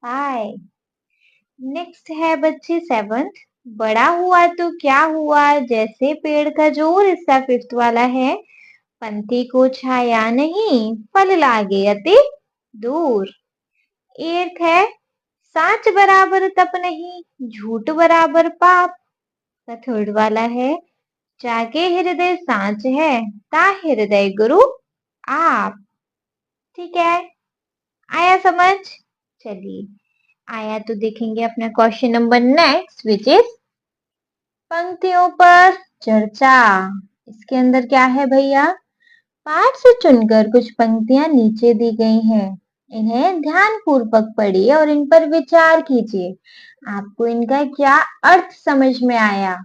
पाए। नेक्स्ट है बच्चे सेवंथ, बड़ा हुआ तो क्या हुआ, जैसे पेड़ खजूर। इसका फिफ्थ वाला है, पंथी को छाया नहीं, फल लागे अति दूर। एट्थ है, साच बराबर तप नहीं, झूठ बराबर पाप। का थर्ड वाला है, जागे हृदय सांच है, ता हृदय गुरु आप। ठीक है, आया समझ? चलिए, आया तो देखेंगे अपना question number next, which is पंक्तियों पर चर्चा। इसके अंदर क्या है भैया? पाठ से चुनकर कुछ पंक्तियां नीचे दी गई हैं। इन्हें ध्यान पूर्वक पढ़िए और इन पर विचार कीजिए। आपको इनका क्या अर्थ समझ में आया?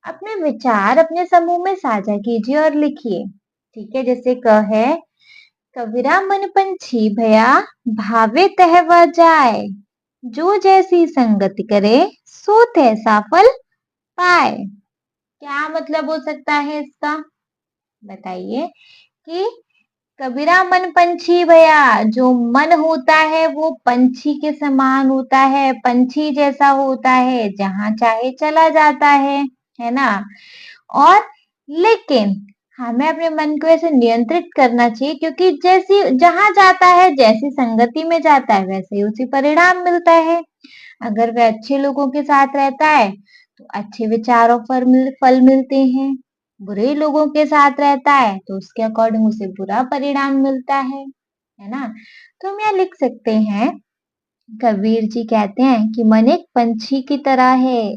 अपने विचार अपने समूह में साझा कीजिए और लिखिए। ठीक है, जैसे क है, कबीरा मन पंछी भया, भावे तहवा जाए, जो जैसी संगति करे, सो तैसा फल पाए। क्या मतलब हो सकता है इसका? बताइए कि कबीरा मन पंछी भया, जो मन होता है वो पंछी के समान होता है, पंछी जैसा होता है, जहाँ चाहे चला जाता है ना। और लेकिन हमें अपने मन को ऐसे नियंत्रित करना चाहिए, क्योंकि जैसी जहाँ जाता है, जैसी संगति में जाता है, वैसे ही उसी परिणाम मिलता है। अगर वह अच्छे लोगों के साथ रहता है तो अच्छे विचार और फल मिलते हैं। बुरे लोगों के साथ रहता है तो उसके अकॉर्डिंग उसे बुरा परिणाम मिलता है ना। तो हम यहाँ लिख सकते हैं, कबीर जी कहते हैं कि मन एक पंछी की तरह है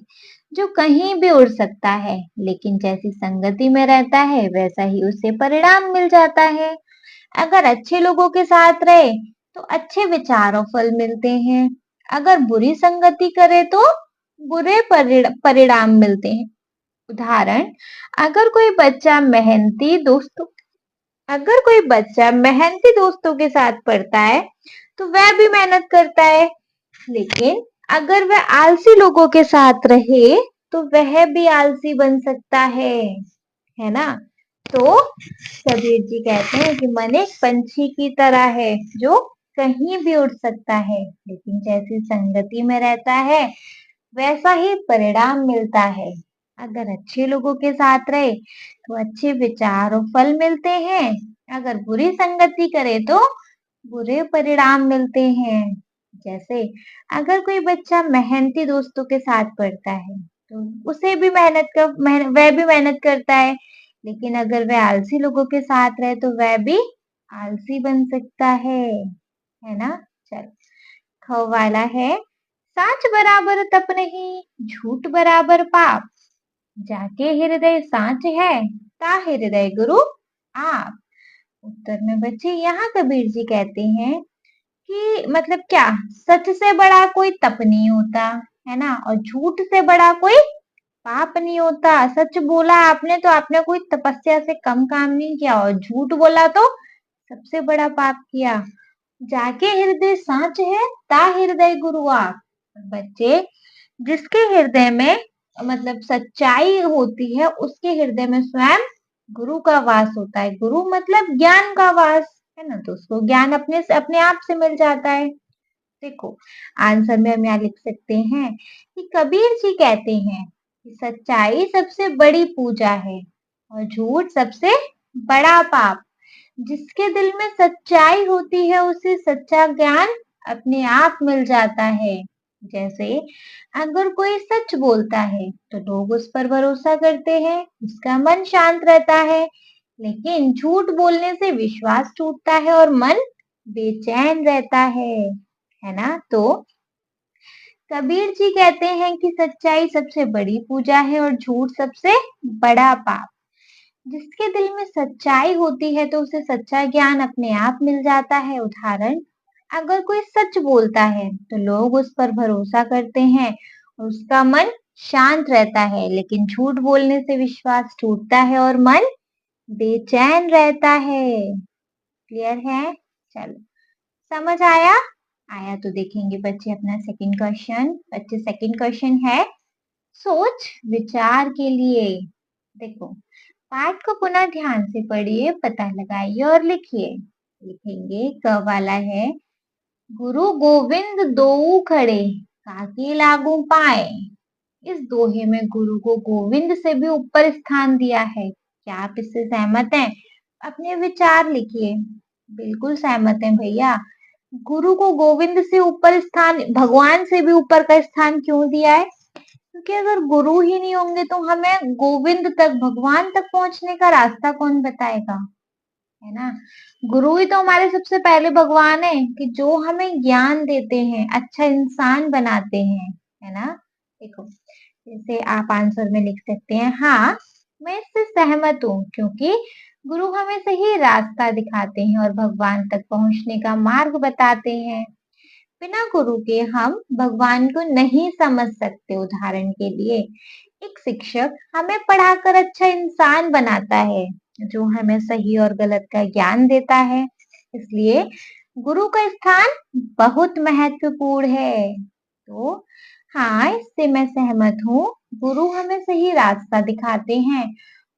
जो कहीं भी उड़ सकता है, लेकिन जैसी संगति में रहता है वैसा ही उसे परिणाम मिल जाता है। अगर अच्छे लोगों के साथ रहे तो अच्छे विचार और फल मिलते हैं। अगर बुरी संगति करे तो बुरे परिणाम मिलते हैं। उदाहरण, अगर कोई बच्चा मेहनती दोस्तों अगर कोई बच्चा मेहनती दोस्तों के साथ पढ़ता है तो वह भी मेहनत करता है, लेकिन अगर वह आलसी लोगों के साथ रहे तो वह भी आलसी बन सकता है ना। तो कबीर जी कहते हैं कि मन एक पंछी की तरह है जो कहीं भी उड़ सकता है, लेकिन जैसी संगति में रहता है वैसा ही परिणाम मिलता है। अगर अच्छे लोगों के साथ रहे तो अच्छे विचार और फल मिलते हैं। अगर बुरी संगति करे तो बुरे परिणाम मिलते हैं। जैसे अगर कोई बच्चा मेहनती दोस्तों के साथ पढ़ता है तो उसे भी वह भी मेहनत करता है, लेकिन अगर वह आलसी लोगों के साथ रहे तो वह भी आलसी बन सकता है ना। चल, ख वाला है, साच बराबर तप नहीं, झूठ बराबर पाप, जाके हृदय साच है, ता हृदय गुरु आप। उत्तर में बच्चे यहाँ कबीर जी कहते हैं कि मतलब क्या, सच से बड़ा कोई तप नहीं होता, है ना, और झूठ से बड़ा कोई पाप नहीं होता। सच बोला आपने तो आपने कोई तपस्या से कम काम नहीं किया, और झूठ बोला तो सबसे बड़ा पाप किया। जाके हृदय साच है, ता हृदय गुरु आप। बच्चे, जिसके हृदय में मतलब सच्चाई होती है उसके हृदय में स्वयं गुरु का वास होता है। गुरु मतलब ज्ञान का वास, है ना, तो उसको ज्ञान अपने आप से मिल जाता है। देखो, आंसर में हम यहाँ लिख सकते हैं कि कबीर जी कहते हैं कि सच्चाई सबसे बड़ी पूजा है और झूठ सबसे बड़ा पाप। जिसके दिल में सच्चाई होती है उसे सच्चा ज्ञान अपने आप मिल जाता है। जैसे अगर कोई सच बोलता है तो लोग उस पर भरोसा करते हैं, उसका मन शांत रहता है। लेकिन झूठ बोलने से विश्वास टूटता है और मन बेचैन रहता है ना। तो कबीर जी कहते हैं कि सच्चाई सबसे बड़ी पूजा है और झूठ सबसे बड़ा पाप। जिसके दिल में सच्चाई होती है तो उसे सच्चा ज्ञान अपने आप मिल जाता है। उदाहरण, अगर कोई सच बोलता है तो लोग उस पर भरोसा करते हैं और उसका मन शांत रहता है, लेकिन झूठ बोलने से विश्वास टूटता है और मन बेचैन रहता है। क्लियर है? चलो, समझ आया? आया तो देखेंगे बच्चे अपना सेकंड क्वेश्चन। बच्चे, सेकंड क्वेश्चन है सोच विचार के लिए। देखो, पाठ को पुनः ध्यान से पढ़िए, पता लगाइए और लिखिए। लिखेंगे, क वाला है, गुरु गोविंद दोऊ खड़े, काके लागू पाए। इस दोहे में गुरु को गोविंद से भी ऊपर स्थान दिया है। क्या आप इससे सहमत हैं? अपने विचार लिखिए। बिल्कुल सहमत हैं भैया। गुरु को गोविंद से ऊपर स्थान, भगवान से भी ऊपर का स्थान क्यों दिया है? क्योंकि अगर गुरु ही नहीं होंगे तो हमें गोविंद तक, भगवान तक पहुंचने का रास्ता कौन बताएगा, है ना। गुरु ही तो हमारे सबसे पहले भगवान है, कि जो हमें ज्ञान देते हैं, अच्छा इंसान बनाते हैं, है ना। देखो, जैसे आप आंसर में लिख सकते हैं, हाँ मैं इससे सहमत हूँ, क्योंकि गुरु हमें सही रास्ता दिखाते हैं और भगवान तक पहुंचने का मार्ग बताते हैं। बिना गुरु के हम भगवान को नहीं समझ सकते। उदाहरण के लिए, एक शिक्षक हमें पढ़ाकर अच्छा इंसान बनाता है, जो हमें सही और गलत का ज्ञान देता है। इसलिए गुरु का स्थान बहुत महत्वपूर्ण है। तो हाँ, इससे मैं सहमत हूँ। गुरु हमें सही रास्ता दिखाते हैं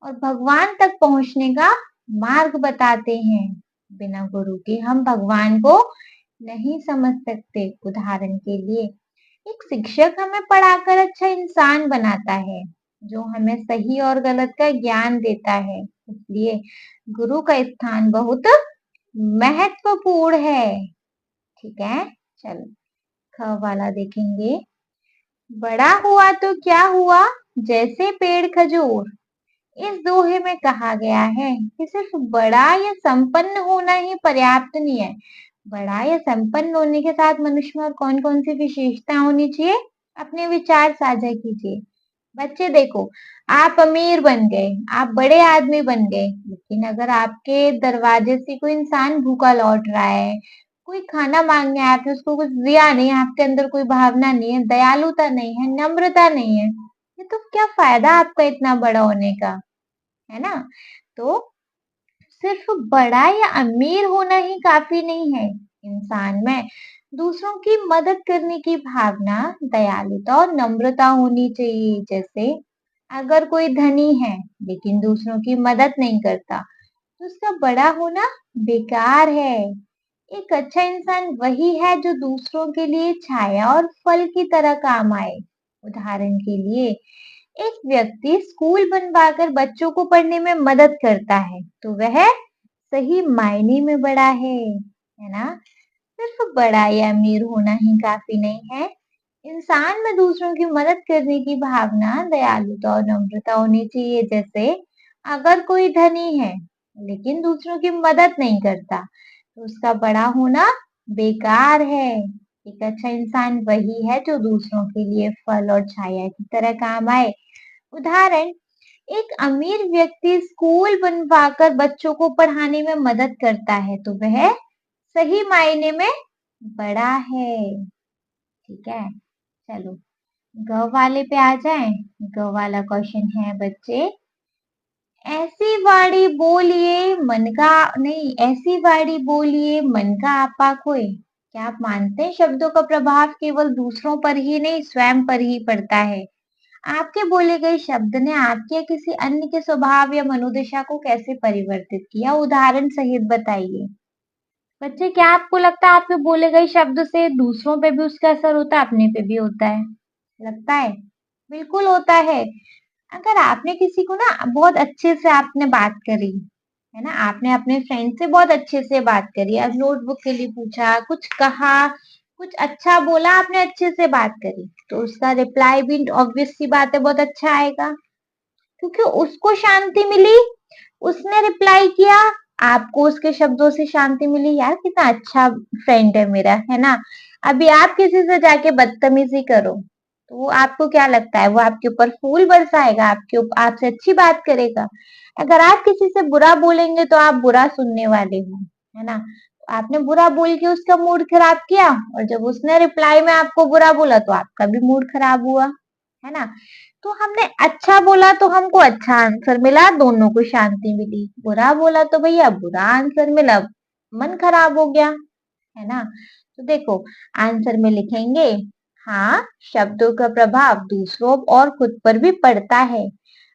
और भगवान तक पहुंचने का मार्ग बताते हैं। बिना गुरु के हम भगवान को नहीं समझ सकते। उदाहरण के लिए एक शिक्षक हमें पढ़ाकर अच्छा इंसान बनाता है, जो हमें सही और गलत का ज्ञान देता है। इसलिए गुरु का स्थान बहुत महत्वपूर्ण है। ठीक है, चलो ख वाला देखेंगे। बड़ा हुआ तो क्या हुआ, जैसे पेड़ खजूर। इस दोहे में कहा गया है कि सिर्फ बड़ा या संपन्न होना ही पर्याप्त नहीं है। बड़ा या संपन्न होने के साथ मनुष्य में और कौन कौन सी विशेषता होनी चाहिए, अपने विचार साझा कीजिए। बच्चे देखो, आप अमीर बन गए, आप बड़े आदमी बन गए, लेकिन अगर आपके दरवाजे से कोई इंसान भूखा लौट रहा है, कोई खाना मांगने आया, आपने उसको कुछ दिया नहीं, आपके अंदर कोई भावना नहीं है, दयालुता नहीं है, नम्रता नहीं है, ये तो क्या फायदा आपका इतना बड़ा होने का, है ना? तो सिर्फ बड़ा या अमीर होना ही काफी नहीं है। इंसान में दूसरों की मदद करने की भावना, दयालुता और नम्रता होनी चाहिए। जैसे अगर कोई धनी है लेकिन दूसरों की मदद नहीं करता, तो उसका बड़ा होना बेकार है। एक अच्छा इंसान वही है जो दूसरों के लिए छाया और फल की तरह काम आए। उदाहरण के लिए एक व्यक्ति स्कूल बनवाकर बच्चों को पढ़ने में मदद करता है, तो वह सही मायने में बड़ा है ना? सिर्फ बड़ा या अमीर होना ही काफी नहीं है। इंसान में दूसरों की मदद करने की भावना, दयालुता और नम्रता होनी चाहिए। जैसे अगर कोई धनी है लेकिन दूसरों की मदद नहीं करता, तो उसका बड़ा होना बेकार है। एक अच्छा इंसान वही है जो दूसरों के लिए फल और छाया की तरह काम आए। उदाहरण, एक अमीर व्यक्ति स्कूल बनवाकर बच्चों को पढ़ाने में मदद करता है, तो वह सही मायने में बड़ा है। ठीक है, चलो ग वाले पे आ जाएं। ग वाला क्वेश्चन है बच्चे, ऐसी वाणी बोलिए मन का नहीं, ऐसी वाणी बोलिए मन का आपा कोई। क्या आप मानते हैं शब्दों का प्रभाव केवल दूसरों पर ही नहीं, स्वयं पर ही पड़ता है? आपके बोले गए शब्द ने आपके या किसी अन्य के स्वभाव या मनोदशा को कैसे परिवर्तित किया, उदाहरण सहित बताइए। बच्चे, क्या आपको लगता है आपके बोले गए शब्द से दूसरों पे भी उसका असर होता है, अपने पे भी होता है? लगता है? बिल्कुल होता है। अगर आपने किसी को ना बहुत अच्छे से आपने बात करी, है ना, आपने अपने फ्रेंड से बहुत अच्छे से बात करी, अब नोटबुक के लिए पूछा, कुछ कहा, कुछ अच्छा बोला, आपने अच्छे से बात करी, तो उसका रिप्लाई भी ऑब्वियस सी बात है बहुत अच्छा आएगा, क्योंकि उसको शांति मिली, उसने रिप्लाई किया, आपको उसके शब्दों से शांति मिली। यार कितना अच्छा फ्रेंड है मेरा, है ना? अभी आप किसी से जाके बदतमीजी करो, तो वो आपको क्या लगता है, वो आपके ऊपर फूल बरसाएगा, आपसे अच्छी बात करेगा। अगर आप किसी से बुरा बोलेंगे तो आप बुरा सुनने वाले हो, है ना? आपने बुरा बोल के उसका मूड खराब किया, और जब उसने रिप्लाई में आपको बुरा बोला तो आपका भी मूड खराब हुआ, है ना? तो हमने अच्छा बोला तो हमको अच्छा आंसर मिला, दोनों को शांति मिली। बुरा बोला तो भैया बुरा आंसर मिला, मन खराब हो गया, है ना? तो देखो, आंसर में लिखेंगे, हाँ, शब्दों का प्रभाव दूसरों और खुद पर भी पड़ता है।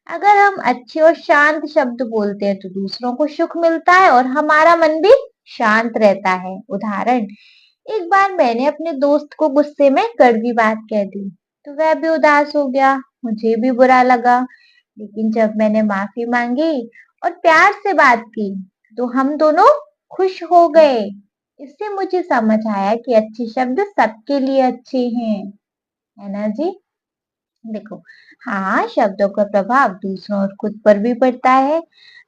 अगर हम अच्छे और शांत शब्द बोलते हैं तो दूसरों को सुख मिलता है और हमारा मन भी शांत रहता है। उदाहरण, एक बार मैंने अपने दोस्त को गुस्से में कड़वी बात कह दी, तो वह भी उदास हो गया, मुझे भी बुरा लगा। लेकिन जब मैंने माफी मांगी और प्यार से बात की, तो हम दोनों खुश हो गए। इससे मुझे समझ आया कि अच्छे शब्द सबके लिए अच्छे हैं, है ना जी? देखो, हाँ, शब्दों का प्रभाव दूसरों और खुद पर भी पड़ता है।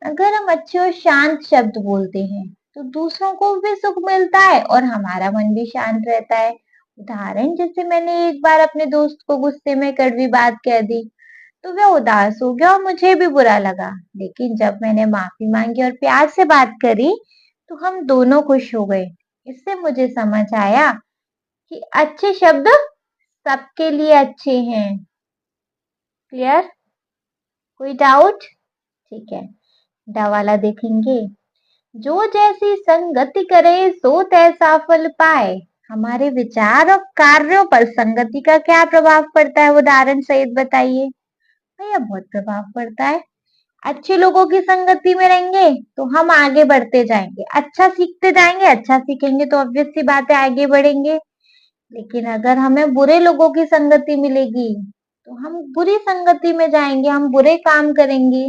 अगर हम अच्छे और शांत शब्द बोलते हैं, तो दूसरों को भी सुख मिलता है और हमारा मन भी शांत रहता है। उदाहरण, जैसे मैंने एक बार अपने दोस्त को गुस्से में कड़वी बात कह दी, तो वह उदास हो गया और मुझे भी बुरा लगा। लेकिन जब मैंने माफी मांगी और प्यार से बात करी, तो हम दोनों खुश हो गए। इससे मुझे समझ आया कि अच्छे शब्द सबके लिए अच्छे हैं। क्लियर? कोई डाउट? ठीक है, डा वाला देखेंगे। जो जैसी संगति करे सो तैसा फल पाए। हमारे विचार और कार्यों पर संगति का क्या प्रभाव पड़ता है, उदाहरण सहित बताइए। भैया बहुत प्रभाव पड़ता है। अच्छे लोगों की संगति में रहेंगे तो हम आगे बढ़ते जाएंगे, अच्छा सीखते जाएंगे, अच्छा सीखेंगे तो ऑब्वियस सी बात है आगे बढ़ेंगे। लेकिन अगर हमें बुरे लोगों की संगति मिलेगी तो हम बुरी संगति में जाएंगे, हम बुरे काम करेंगे,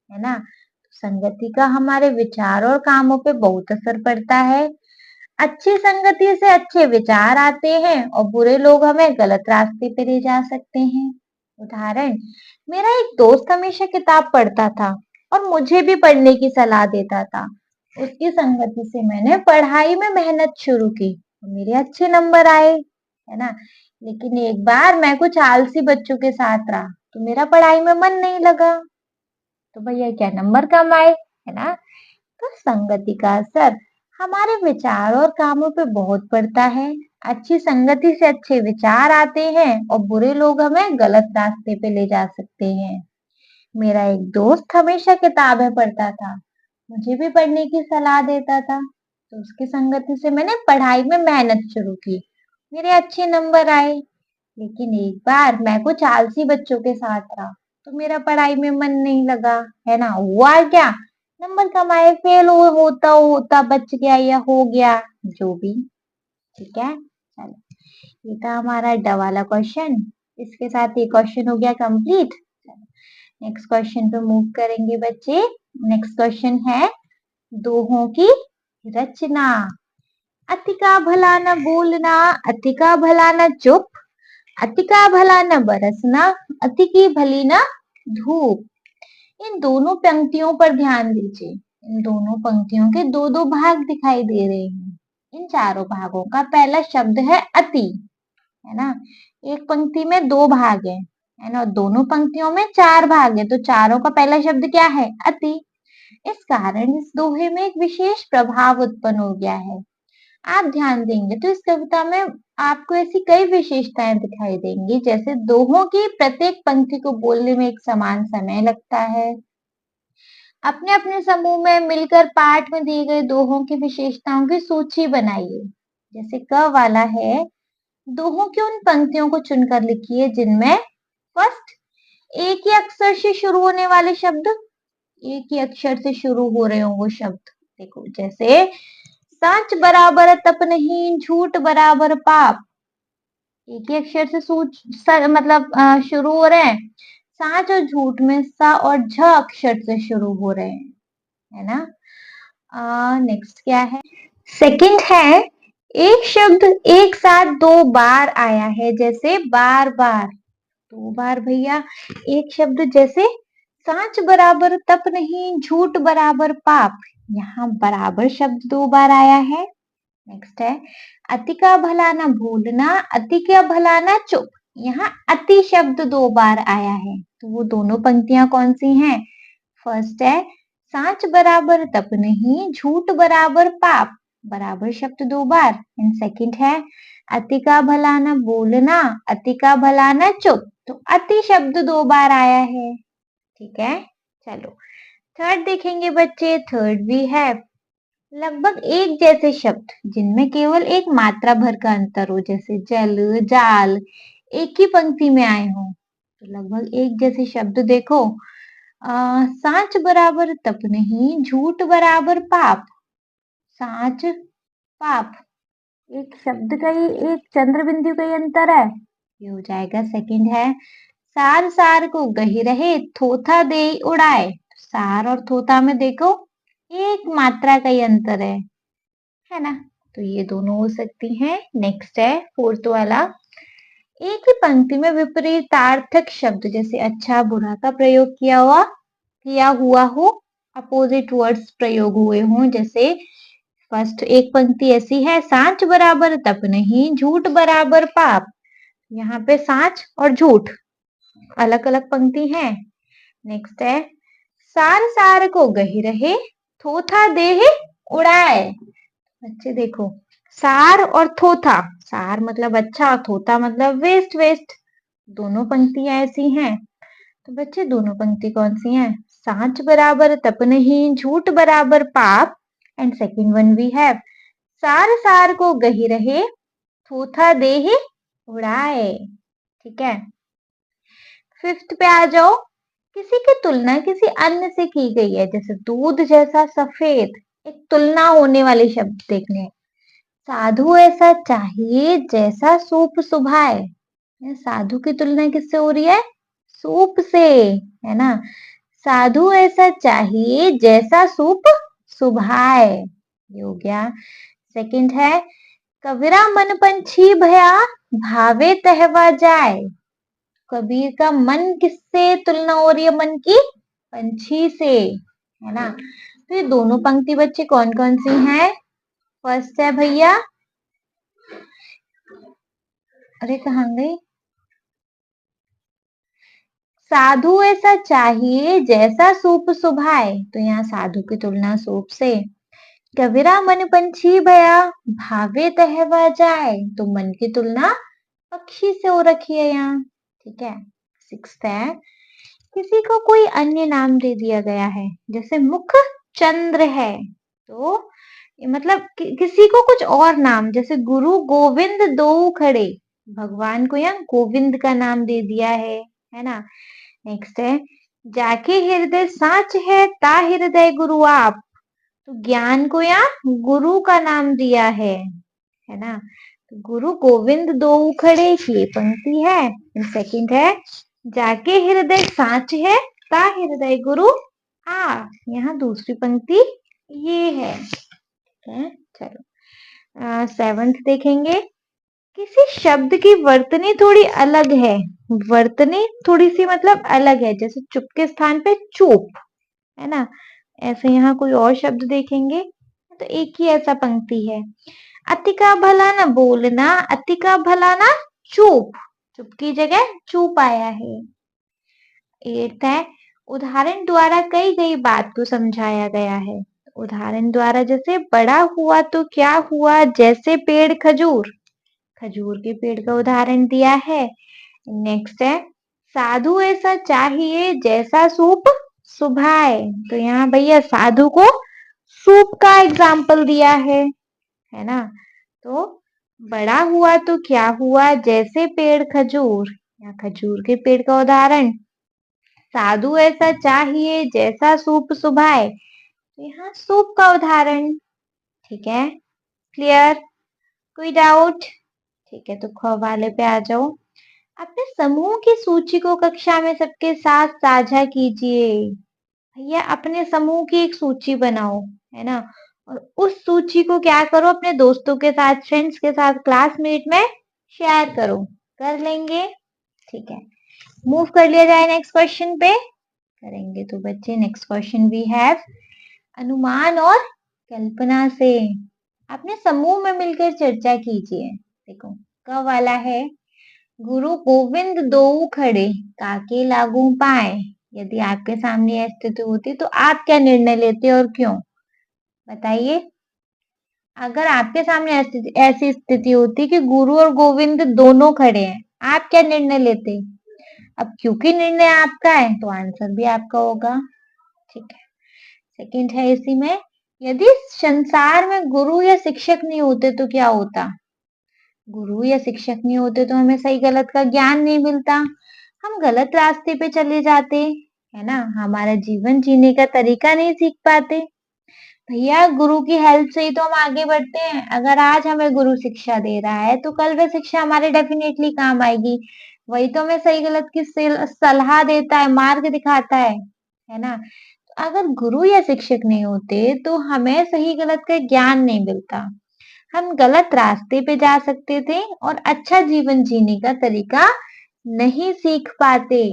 है ना। तो संगति का हमारे विचार और कामों पे बहुत असर पड़ता है। अच्छी संगति से अच्छे विचार आते हैं और बुरे लोग हमें गलत रास्ते पे ले जा सकते हैं। उदाहरण, मेरा एक दोस्त हमेशा किताब पढ़ता था और मुझे भी पढ़ने की सलाह देता था। उसकी संगति से मैंने पढ़ाई में मेहनत शुरू की और मेरे अच्छे नंबर आए, है ना। लेकिन एक बार मैं कुछ आलसी बच्चों के साथ रहा तो मेरा पढ़ाई में मन नहीं लगा, तो भैया क्या नंबर कम आए, है ना। तो संगति का असर हमारे विचार और कामों पे बहुत पड़ता है। अच्छी संगति से अच्छे विचार आते हैं और बुरे लोग हमें गलत रास्ते पे ले जा सकते हैं। मेरा एक दोस्त हमेशा किताबें पढ़ता था, मुझे भी पढ़ने की सलाह देता था, तो उसकी संगति से मैंने पढ़ाई में मेहनत शुरू की, मेरे अच्छे नंबर आए। लेकिन एक बार मैं कुछ आलसी बच्चों के साथ रहा तो मेरा पढ़ाई में मन नहीं लगा, है ना। हुआ क्या, नंबर कम आए, फेल होता होता बच गया या हो गया, जो भी। ठीक है, चलो, ये था हमारा ड वाला क्वेश्चन। इसके साथ ये क्वेश्चन हो गया कंप्लीट। नेक्स्ट क्वेश्चन पे मूव करेंगे बच्चे। नेक्स्ट क्वेश्चन है दोहों की रचना। अति का भला न बोलना, अति का भला न चुप, अति का भला न बरसना, अति की भली न धूप। इन दोनों पंक्तियों पर ध्यान दीजिए। इन दोनों पंक्तियों के दो दो भाग दिखाई दे रहे हैं। इन चारों भागों का पहला शब्द है अति, है ना। एक पंक्ति में दो भाग है ना। दोनों पंक्तियों में चार भाग है, तो चारों का पहला शब्द क्या है, अति। इस कारण इस दोहे में एक विशेष प्रभाव उत्पन्न हो गया है। आप ध्यान देंगे तो इस कविता में आपको ऐसी कई विशेषताएं दिखाई देंगी, जैसे दोहों की प्रत्येक पंक्ति को बोलने में एक समान समय लगता है। अपने अपने समूह में मिलकर पाठ में दिए गए दोहों की विशेषताओं की सूची बनाइए। जैसे क वाला है, दोहों की उन पंक्तियों को चुनकर लिखिए जिनमें फर्स्ट एक ही अक्षर से शुरू होने वाले शब्द, एक ही अक्षर से शुरू हो रहे हो वो शब्द। देखो जैसे सच बराबर तप नहीं, झूठ बराबर पाप, एक ही अक्षर से मतलब शुरू हो रहे हैं। साच और झूठ में सा और झ अक्षर से शुरू हो रहे हैं, है ना। नेक्स्ट क्या है, सेकंड है एक शब्द एक साथ दो बार आया है, जैसे बार बार, दो बार भैया एक शब्द, जैसे साच बराबर तप नहीं, झूठ बराबर पाप, यहाँ बराबर शब्द दो बार आया है। नेक्स्ट है अति का भला न भूलना, अति का भला न चुप, यहाँ अति शब्द दो बार आया है। तो वो दोनों पंक्तियां कौन सी हैं, फर्स्ट है साच बराबर तप नहीं, झूठ बराबर पाप, बराबर शब्द दो बार। एंड सेकंड है अति का भला न बोलना, अति का भला न चुप, तो अति शब्द दो बार आया है। ठीक है, चलो थर्ड देखेंगे बच्चे। थर्ड भी है लगभग एक जैसे शब्द जिनमें केवल एक मात्रा भर का अंतर हो, जैसे जल जाल, एक ही पंक्ति में आए हो। तो लगभग एक जैसे शब्द देखो, साच बराबर तप नहीं, झूठ बराबर पाप, साच पाप, एक शब्द का ही, एक चंद्र बिंदु का ही अंतर है, ये हो जाएगा। सेकंड है सार सार को गही रहे, थोथा दे उड़ाए, सार और थोथा में देखो एक मात्रा का ही अंतर है ना। तो ये दोनों हो सकती हैं। नेक्स्ट है फोर्थ वाला, एक ही पंक्ति में विपरीतार्थक शब्द, जैसे अच्छा बुरा का प्रयोग किया हुआ हो, अपोजिट वर्ड्स प्रयोग हुए हों। जैसे फर्स्ट एक पंक्ति ऐसी है, सांच बराबर तप नहीं, झूठ बराबर पाप, यहाँ पे सांच और झूठ अलग अलग पंक्ति है। नेक्स्ट है सार सार को गही रहे, थोथा देह उड़ाए। बच्चे देखो सार और थोथा, सार मतलब अच्छा और थोथा मतलब वेस्ट वेस्ट, दोनों पंक्तियां ऐसी हैं। तो बच्चे दोनों पंक्ति कौन सी हैं, सांच बराबर तप नहीं, झूठ बराबर पाप, एंड सेकंड वन भी है सार सार को गही रहे, थोथा देह उड़ाए। ठीक है, फिफ्थ पे आ जाओ। किसी की तुलना किसी अन्य से की गई है, जैसे दूध जैसा सफेद, एक तुलना होने वाले शब्द देखने हैं। साधु ऐसा चाहिए जैसा सूप सुभाए, ये साधु की तुलना किससे हो रही है? सूप से, है ना। साधु ऐसा चाहिए जैसा सूप सुभाए, ये हो गया। सेकंड है, कबीरा मन पंछी भया, भावे तहवा जाए। कबीर का मन किससे तुलना हो रही है? मन की पंछी से, है ना। तो ये दोनों पंक्ति बच्चे कौन कौन सी हैं? फर्स्ट है भैया, अरे कहाँ गई? साधु ऐसा चाहिए जैसा सूप सुभाए, तो यहाँ साधु की तुलना सूप से। कबीरा मन पंछी भया, भावे तहवा जाए, तो मन की तुलना पक्षी से हो रखी है यहाँ, ठीक है। सिक्स्थ है, किसी को कोई अन्य नाम दे दिया गया है, जैसे मुख चंद्र है, तो मतलब किसी को कुछ और नाम, जैसे गुरु गोविंद दो खड़े, भगवान को यहाँ गोविंद का नाम दे दिया है ना। नेक्स्ट है, जाके हृदय साच है ता हृदय गुरु आप, तो ज्ञान को यहाँ गुरु का नाम दिया है ना। तो गुरु गोविंद दो खड़े की ये पंक्ति है। सेकंड है, जाके हृदय साच है ता हृदय गुरु आ, यहाँ दूसरी पंक्ति ये है, ठीक है। चलो सेवंथ देखेंगे, किसी शब्द की वर्तनी थोड़ी अलग है, वर्तनी थोड़ी सी मतलब अलग है, जैसे चुप के स्थान पे चुप, है ना। ऐसे यहाँ कोई और शब्द देखेंगे तो एक ही ऐसा पंक्ति है, अति का भला ना बोलना, अति का भला ना चुप, चुप की जगह चुप आया है। एट्थ है, उदाहरण द्वारा कही गई बात को समझाया गया है, उदाहरण द्वारा जैसे बड़ा हुआ तो क्या हुआ, जैसे पेड़ खजूर, खजूर के पेड़ का उदाहरण दिया है। नेक्स्ट है, साधु ऐसा चाहिए जैसा सूप सुभाए, तो यहाँ भैया साधु को सूप का एग्जाम्पल दिया है ना। तो बड़ा हुआ तो क्या हुआ, जैसे पेड़ खजूर, या खजूर के पेड़ का उदाहरण, साधु ऐसा चाहिए जैसा सूप सुभाए, तो यहाँ सूप का उदाहरण, ठीक है। क्लियर? कोई डाउट? ठीक है, तो ख वाले पे आ जाओ। अपने समूह की सूची को कक्षा में सबके साथ साझा कीजिए। भैया अपने समूह की एक सूची बनाओ, है ना, और उस सूची को क्या करो, अपने दोस्तों के साथ, फ्रेंड्स के साथ, क्लासमेट में शेयर करो। कर लेंगे? ठीक है, मूव कर लिया जाए नेक्स्ट क्वेश्चन पे। करेंगे तो बच्चे नेक्स्ट क्वेश्चन वी हैव, अनुमान और कल्पना से अपने समूह में मिलकर चर्चा कीजिए। देखो क वाला है, गुरु गोविंद दो खड़े, काके लागू पाए, यदि आपके सामने यह स्थिति होती तो आप क्या निर्णय लेते और क्यों? बताइए। अगर आपके सामने ऐसी स्थिति होती कि गुरु और गोविंद दोनों खड़े हैं, आप क्या निर्णय लेते? अब क्योंकि निर्णय आपका है तो आंसर भी आपका होगा, ठीक है। सेकंड है इसी में, यदि संसार में गुरु या शिक्षक नहीं होते तो क्या होता? गुरु या शिक्षक नहीं होते तो हमें सही गलत का ज्ञान नहीं मिलता, हम गलत रास्ते पे चले जाते, है ना, हमारा जीवन जीने का तरीका नहीं सीख पाते। भैया गुरु की हेल्प से ही तो हम आगे बढ़ते हैं, अगर आज हमें गुरु शिक्षा दे रहा है तो कल वह शिक्षा हमारे डेफिनेटली काम आएगी, वही तो हमें सही गलत की सलाह देता है, मार्ग दिखाता है ना। तो अगर गुरु या शिक्षक नहीं होते तो हमें सही गलत का ज्ञान नहीं मिलता, हम गलत रास्ते पे जा सकते थे और अच्छा जीवन जीने का तरीका नहीं सीख पाते,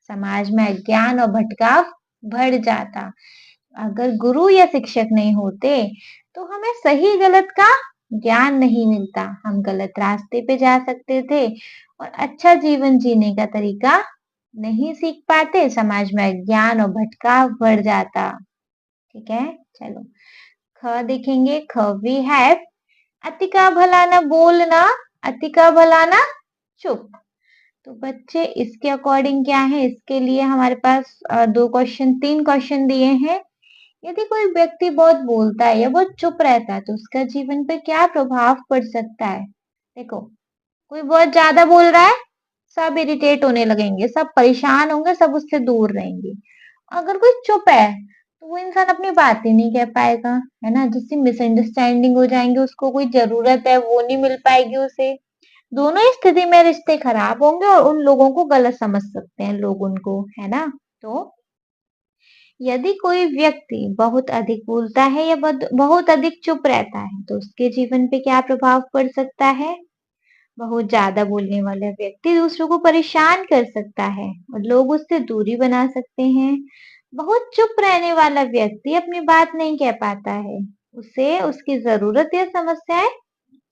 समाज में अज्ञान और भटकाव बढ़ जाता। अगर गुरु या शिक्षक नहीं होते तो हमें सही गलत का ज्ञान नहीं मिलता, हम गलत रास्ते पे जा सकते थे और अच्छा जीवन जीने का तरीका नहीं सीख पाते, समाज में अज्ञान और भटकाव बढ़ जाता, ठीक है। चलो ख देखेंगे, ख वी हैव, अति का भला ना बोलना, अति का भला ना चुप। तो बच्चे इसके अकॉर्डिंग क्या है, इसके लिए हमारे पास दो क्वेश्चन, तीन क्वेश्चन दिए हैं। यदि कोई व्यक्ति बहुत बोलता है या बहुत चुप रहता है तो उसका जीवन पे क्या प्रभाव पड़ सकता है? देखो कोई बहुत ज्यादा बोल रहा है, सब इरिटेट होने लगेंगे, सब परेशान होंगे, सब उससे दूर रहेंगे। अगर कोई चुप है तो वो इंसान अपनी बात ही नहीं कह पाएगा, है ना? जिससे मिसअंडरस्टैंडिंग हो जाएंगे, उसको कोई जरूरत है वो नहीं मिल पाएगी उसे। दोनों ही स्थिति में रिश्ते खराब होंगे और उन लोगों को गलत समझ सकते हैं लोग उनको, है ना? तो यदि कोई व्यक्ति बहुत अधिक बोलता है या बहुत अधिक चुप रहता है तो उसके जीवन पे क्या प्रभाव पड़ सकता है? बहुत ज्यादा बोलने वाला व्यक्ति दूसरों को परेशान कर सकता है और लोग उससे दूरी बना सकते हैं। बहुत चुप रहने वाला व्यक्ति अपनी बात नहीं कह पाता है, उसे उसकी जरूरत या समस्याएं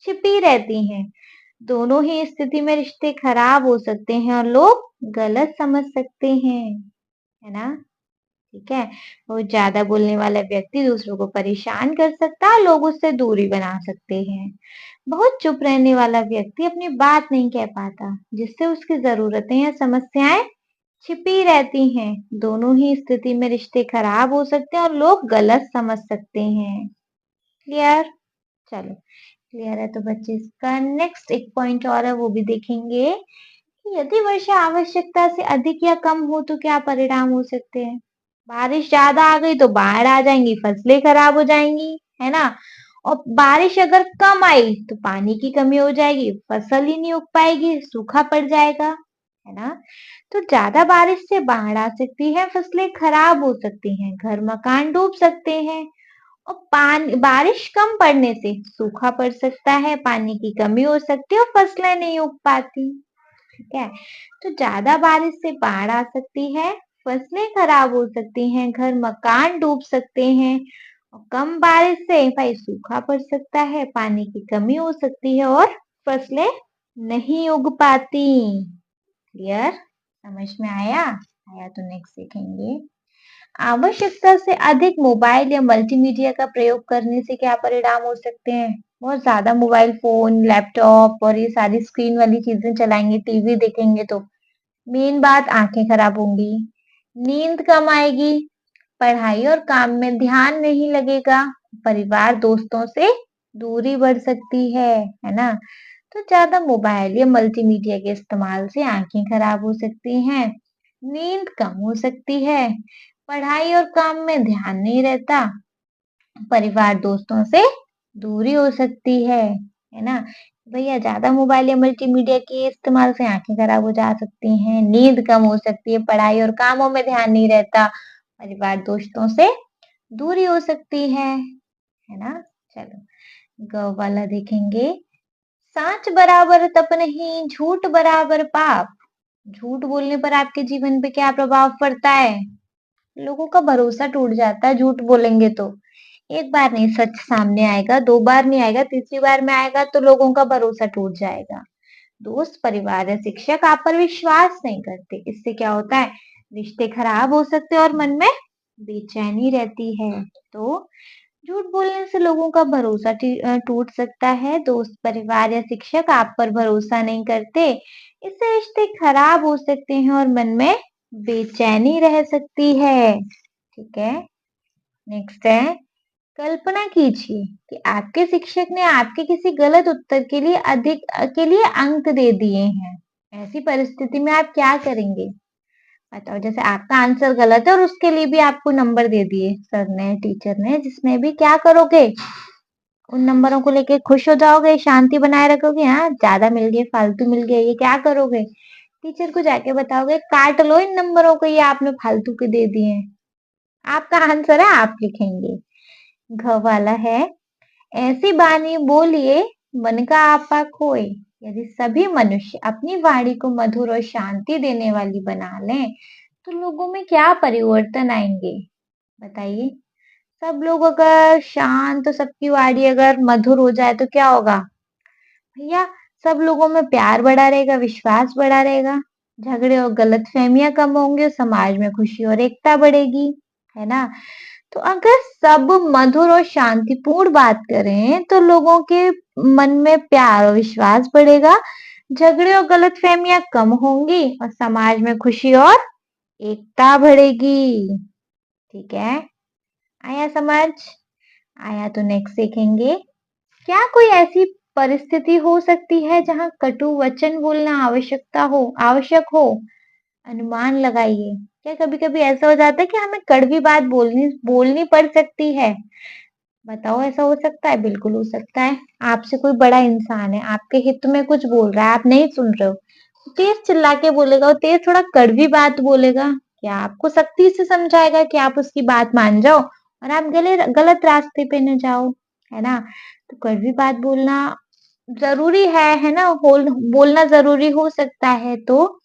छिपी रहती हैं। दोनों ही स्थिति में रिश्ते खराब हो सकते हैं और लोग गलत समझ सकते हैं, है ना? ठीक है। बहुत ज्यादा बोलने वाला व्यक्ति दूसरों को परेशान कर सकता है, लोग उससे दूरी बना सकते हैं। बहुत चुप रहने वाला व्यक्ति अपनी बात नहीं कह पाता, जिससे उसकी जरूरतें या समस्याएं छिपी रहती हैं। दोनों ही स्थिति में रिश्ते खराब हो सकते हैं और लोग गलत समझ सकते हैं। क्लियर? चलो, क्लियर है तो बच्चे इसका नेक्स्ट एक पॉइंट और है वो भी देखेंगे कि यदि वर्षा आवश्यकता से अधिक या कम हो तो क्या परिणाम हो सकते हैं। बारिश ज्यादा आ गई तो बाढ़ आ जाएंगी, फसलें खराब हो जाएंगी, है ना? और बारिश अगर कम आई तो पानी की कमी हो जाएगी, फसल ही नहीं उग पाएगी, सूखा पड़ जाएगा, है ना? तो ज्यादा बारिश से बाढ़ आ सकती है, फसलें खराब हो सकती हैं, घर मकान डूब सकते हैं। और पानी बारिश कम पड़ने से सूखा पड़ सकता है, पानी की कमी हो सकती है और फसलें नहीं उग पाती। ठीक है। तो ज्यादा बारिश से बाढ़ आ सकती है, फसलें खराब हो सकती हैं, घर मकान डूब सकते हैं। और कम बारिश से भाई सूखा पड़ सकता है, पानी की कमी हो सकती है और फसलें नहीं उग पाती। क्लियर? समझ में आया? आया तो नेक्स्ट देखेंगे। आवश्यकता से अधिक मोबाइल या मल्टीमीडिया का प्रयोग करने से क्या परिणाम हो सकते हैं? बहुत ज्यादा मोबाइल फोन, लैपटॉप और ये सारी स्क्रीन वाली चीजें चलाएंगे, टीवी देखेंगे तो मेन बात आंखें खराब होंगी, नींद कम आएगी, पढ़ाई और काम में ध्यान नहीं लगेगा, परिवार दोस्तों से दूरी बढ़ सकती है ना? तो ज्यादा मोबाइल या मल्टीमीडिया के इस्तेमाल से आंखें खराब हो सकती हैं, नींद कम हो सकती है, पढ़ाई और काम में ध्यान नहीं रहता, परिवार दोस्तों से दूरी हो सकती है ना? भैया ज्यादा मोबाइल या मल्टीमीडिया के इस्तेमाल से आंखें खराब हो जा सकती हैं, नींद कम हो सकती है, पढ़ाई और कामों में ध्यान नहीं रहता, परिवार दोस्तों से दूरी हो सकती है ना? चलो, ग वाला देखेंगे। सच बराबर तप नहीं, झूठ बराबर पाप। झूठ बोलने पर आपके जीवन पे क्या प्रभाव पड़ता है? लोगों का भरोसा टूट जाता है झूठ बोलेंगे तो। एक बार नहीं सच सामने आएगा, दो बार नहीं आएगा, तीसरी बार में आएगा तो लोगों का भरोसा टूट जाएगा। दोस्त, परिवार या शिक्षक आप पर विश्वास नहीं करते। इससे क्या होता है? रिश्ते खराब हो सकते हैं और मन में बेचैनी रहती है। तो झूठ बोलने से लोगों का भरोसा टूट सकता है। दोस्त, परिवार या शिक्षक आप पर भरोसा नहीं करते। इससे रिश्ते खराब हो सकते हैं और मन में बेचैनी रह सकती है। ठीक है। नेक्स्ट है, कल्पना कीजिए कि आपके शिक्षक ने आपके किसी गलत उत्तर के लिए अंक दे दिए हैं। ऐसी परिस्थिति में आप क्या करेंगे? बताओ। जैसे आपका आंसर गलत है और उसके लिए भी आपको नंबर दे दिए सर ने, टीचर ने, जिसमें भी क्या करोगे? उन नंबरों को लेके खुश हो जाओगे, शांति बनाए रखोगे? हाँ, ज्यादा मिल गए, फालतू मिल गए, ये क्या करोगे? टीचर को जाके बताओगे काट लो इन नंबरों को, ये आपने फालतू के दे दिए हैं। आपका आंसर है, आप लिखेंगे। घ वाला है, ऐसी वाणी बोलिए मन का आपा खोए। यदि सभी मनुष्य अपनी वाणी को मधुर और शांति देने वाली बना लें तो लोगों में क्या परिवर्तन आएंगे? बताइए। सब लोग अगर शांत, तो सबकी वाणी अगर मधुर हो जाए तो क्या होगा? भैया सब लोगों में प्यार बढ़ा रहेगा, विश्वास बढ़ा रहेगा, झगड़े और गलतफहमियां कम होंगे, समाज में खुशी और एकता बढ़ेगी, है ना? तो अगर सब मधुर और शांतिपूर्ण बात करें तो लोगों के मन में प्यार और विश्वास बढ़ेगा, झगड़े और गलतफहमियां कम होंगी और समाज में खुशी और एकता बढ़ेगी। ठीक है? आया समझ? आया तो नेक्स्ट देखेंगे। क्या कोई ऐसी परिस्थिति हो सकती है जहाँ कटु वचन बोलना आवश्यक हो? अनुमान लगाइए। क्या कभी-कभी ऐसा हो जाता है कि हमें कड़वी बात बोलनी बोलनी पड़ सकती है? बताओ ऐसा हो सकता है? बिल्कुल हो सकता है। आपसे कोई बड़ा इंसान है, आपके हित में कुछ बोल रहा है, आप नहीं सुन रहे हो, तेज चिल्ला के बोलेगा और तेज थोड़ा कड़वी बात बोलेगा, क्या आपको सख्ती से समझाएगा कि आप उसकी बात मान जाओ और आप गलत रास्ते पे न जाओ, है ना? तो कड़वी बात बोलना ज़रूरी है ना? बोलना ज़रूरी हो सकता है तो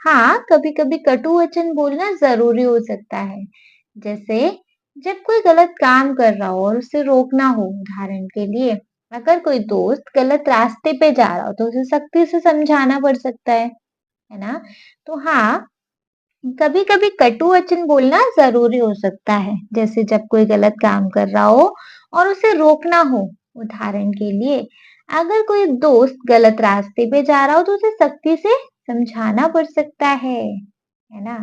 हाँ, कभी-कभी कटु वचन बोलना ज़रूरी हो सकता है। जैसे जब कोई गलत काम कर रहा हो और उसे रोकना हो, उदाहरण के लिए अगर कोई दोस्त गलत रास्ते पे जा रहा हो तो उसे सख्ती से समझाना पड़ सकता है ना? तो हाँ, कभी-कभी कटु वचन बोलना ज़रूरी हो सकता है, जैसे जब कोई गलत काम कर रहा हो और उसे रोकना हो। उदाहरण के लिए, अगर कोई दोस्त गलत रास्ते पे जा रहा हो तो उसे सख्ती से समझाना पड़ सकता है ना?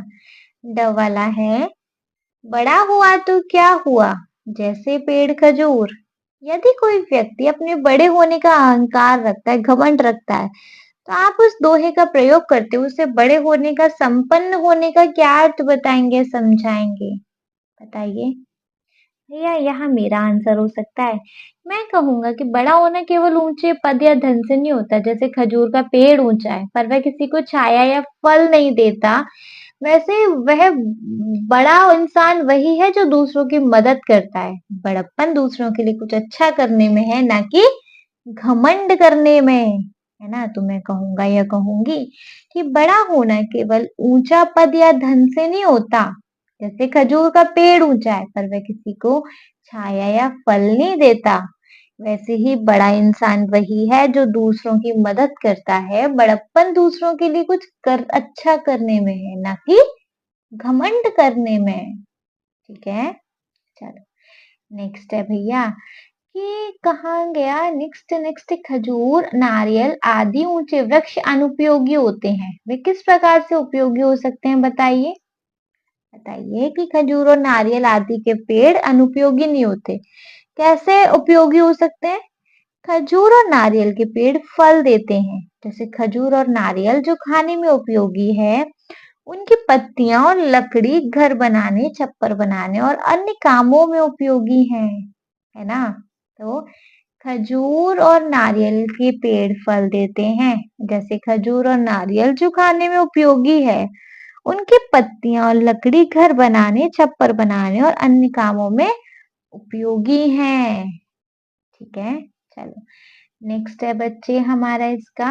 ड वाला है, बड़ा हुआ तो क्या हुआ? जैसे पेड़ खजूर। यदि कोई व्यक्ति अपने बड़े होने का अहंकार रखता है, घमंड रखता है, तो आप उस दोहे का प्रयोग करते हुए उसे बड़े होने का, संपन्न होने का क्या अर्थ बताएँगे, समझाएँगे? बताइए। या यहाँ मेरा आंसर हो सकता है। मैं कहूँगा कि बड़ा होना केवल ऊँचे पद या धन से नहीं होता, जैसे खजूर का पेड़ ऊँचा है, पर वह किसी को छाया या फल नहीं देता, वैसे वह बड़ा इंसान वही है जो दूसरों की मदद करता है। बड़प्पन दूसरों के लिए कुछ अच्छा करने में है, ना कि घमंड करने में, है ना? तो मैं कहूँगा या कहूँगी कि बड़ा होना केवल ऊँचा पद या धन से नहीं होता। जैसे खजूर का पेड़ ऊँचा है, पर वह किसी को छाया या फल नहीं देता। वैसे ही बड़ा इंसान वही है जो दूसरों की मदद करता है। बड़प्पन दूसरों के लिए कुछ अच्छा करने में है, ना कि घमंड करने में। ठीक है? चलो नेक्स्ट है भैया कि कहाँ गया नेक्स्ट नेक्स्ट खजूर, नारियल आदि ऊंचे वृक्ष अनुपयोगी होते हैं। वे किस प्रकार से उपयोगी हो सकते हैं बताइए? बताइए कि खजूर और नारियल आदि के पेड़ अनुपयोगी नहीं होते। कैसे उपयोगी हो सकते हैं? खजूर और नारियल के पेड़ फल देते हैं। जैसे खजूर और नारियल जो खाने में उपयोगी है, उनकी पत्तियां और लकड़ी घर बनाने, छप्पर बनाने और अन्य कामों में उपयोगी हैं, है ना? तो खजूर और नारियल के पेड़ फल देते हैं। जैसे खजूर और नारियल जो खाने में उपयोगी है, उनकी पत्तियां और लकड़ी घर बनाने, छप्पर बनाने और अन्य कामों में उपयोगी हैं। ठीक है? चलो नेक्स्ट है बच्चे हमारा इसका,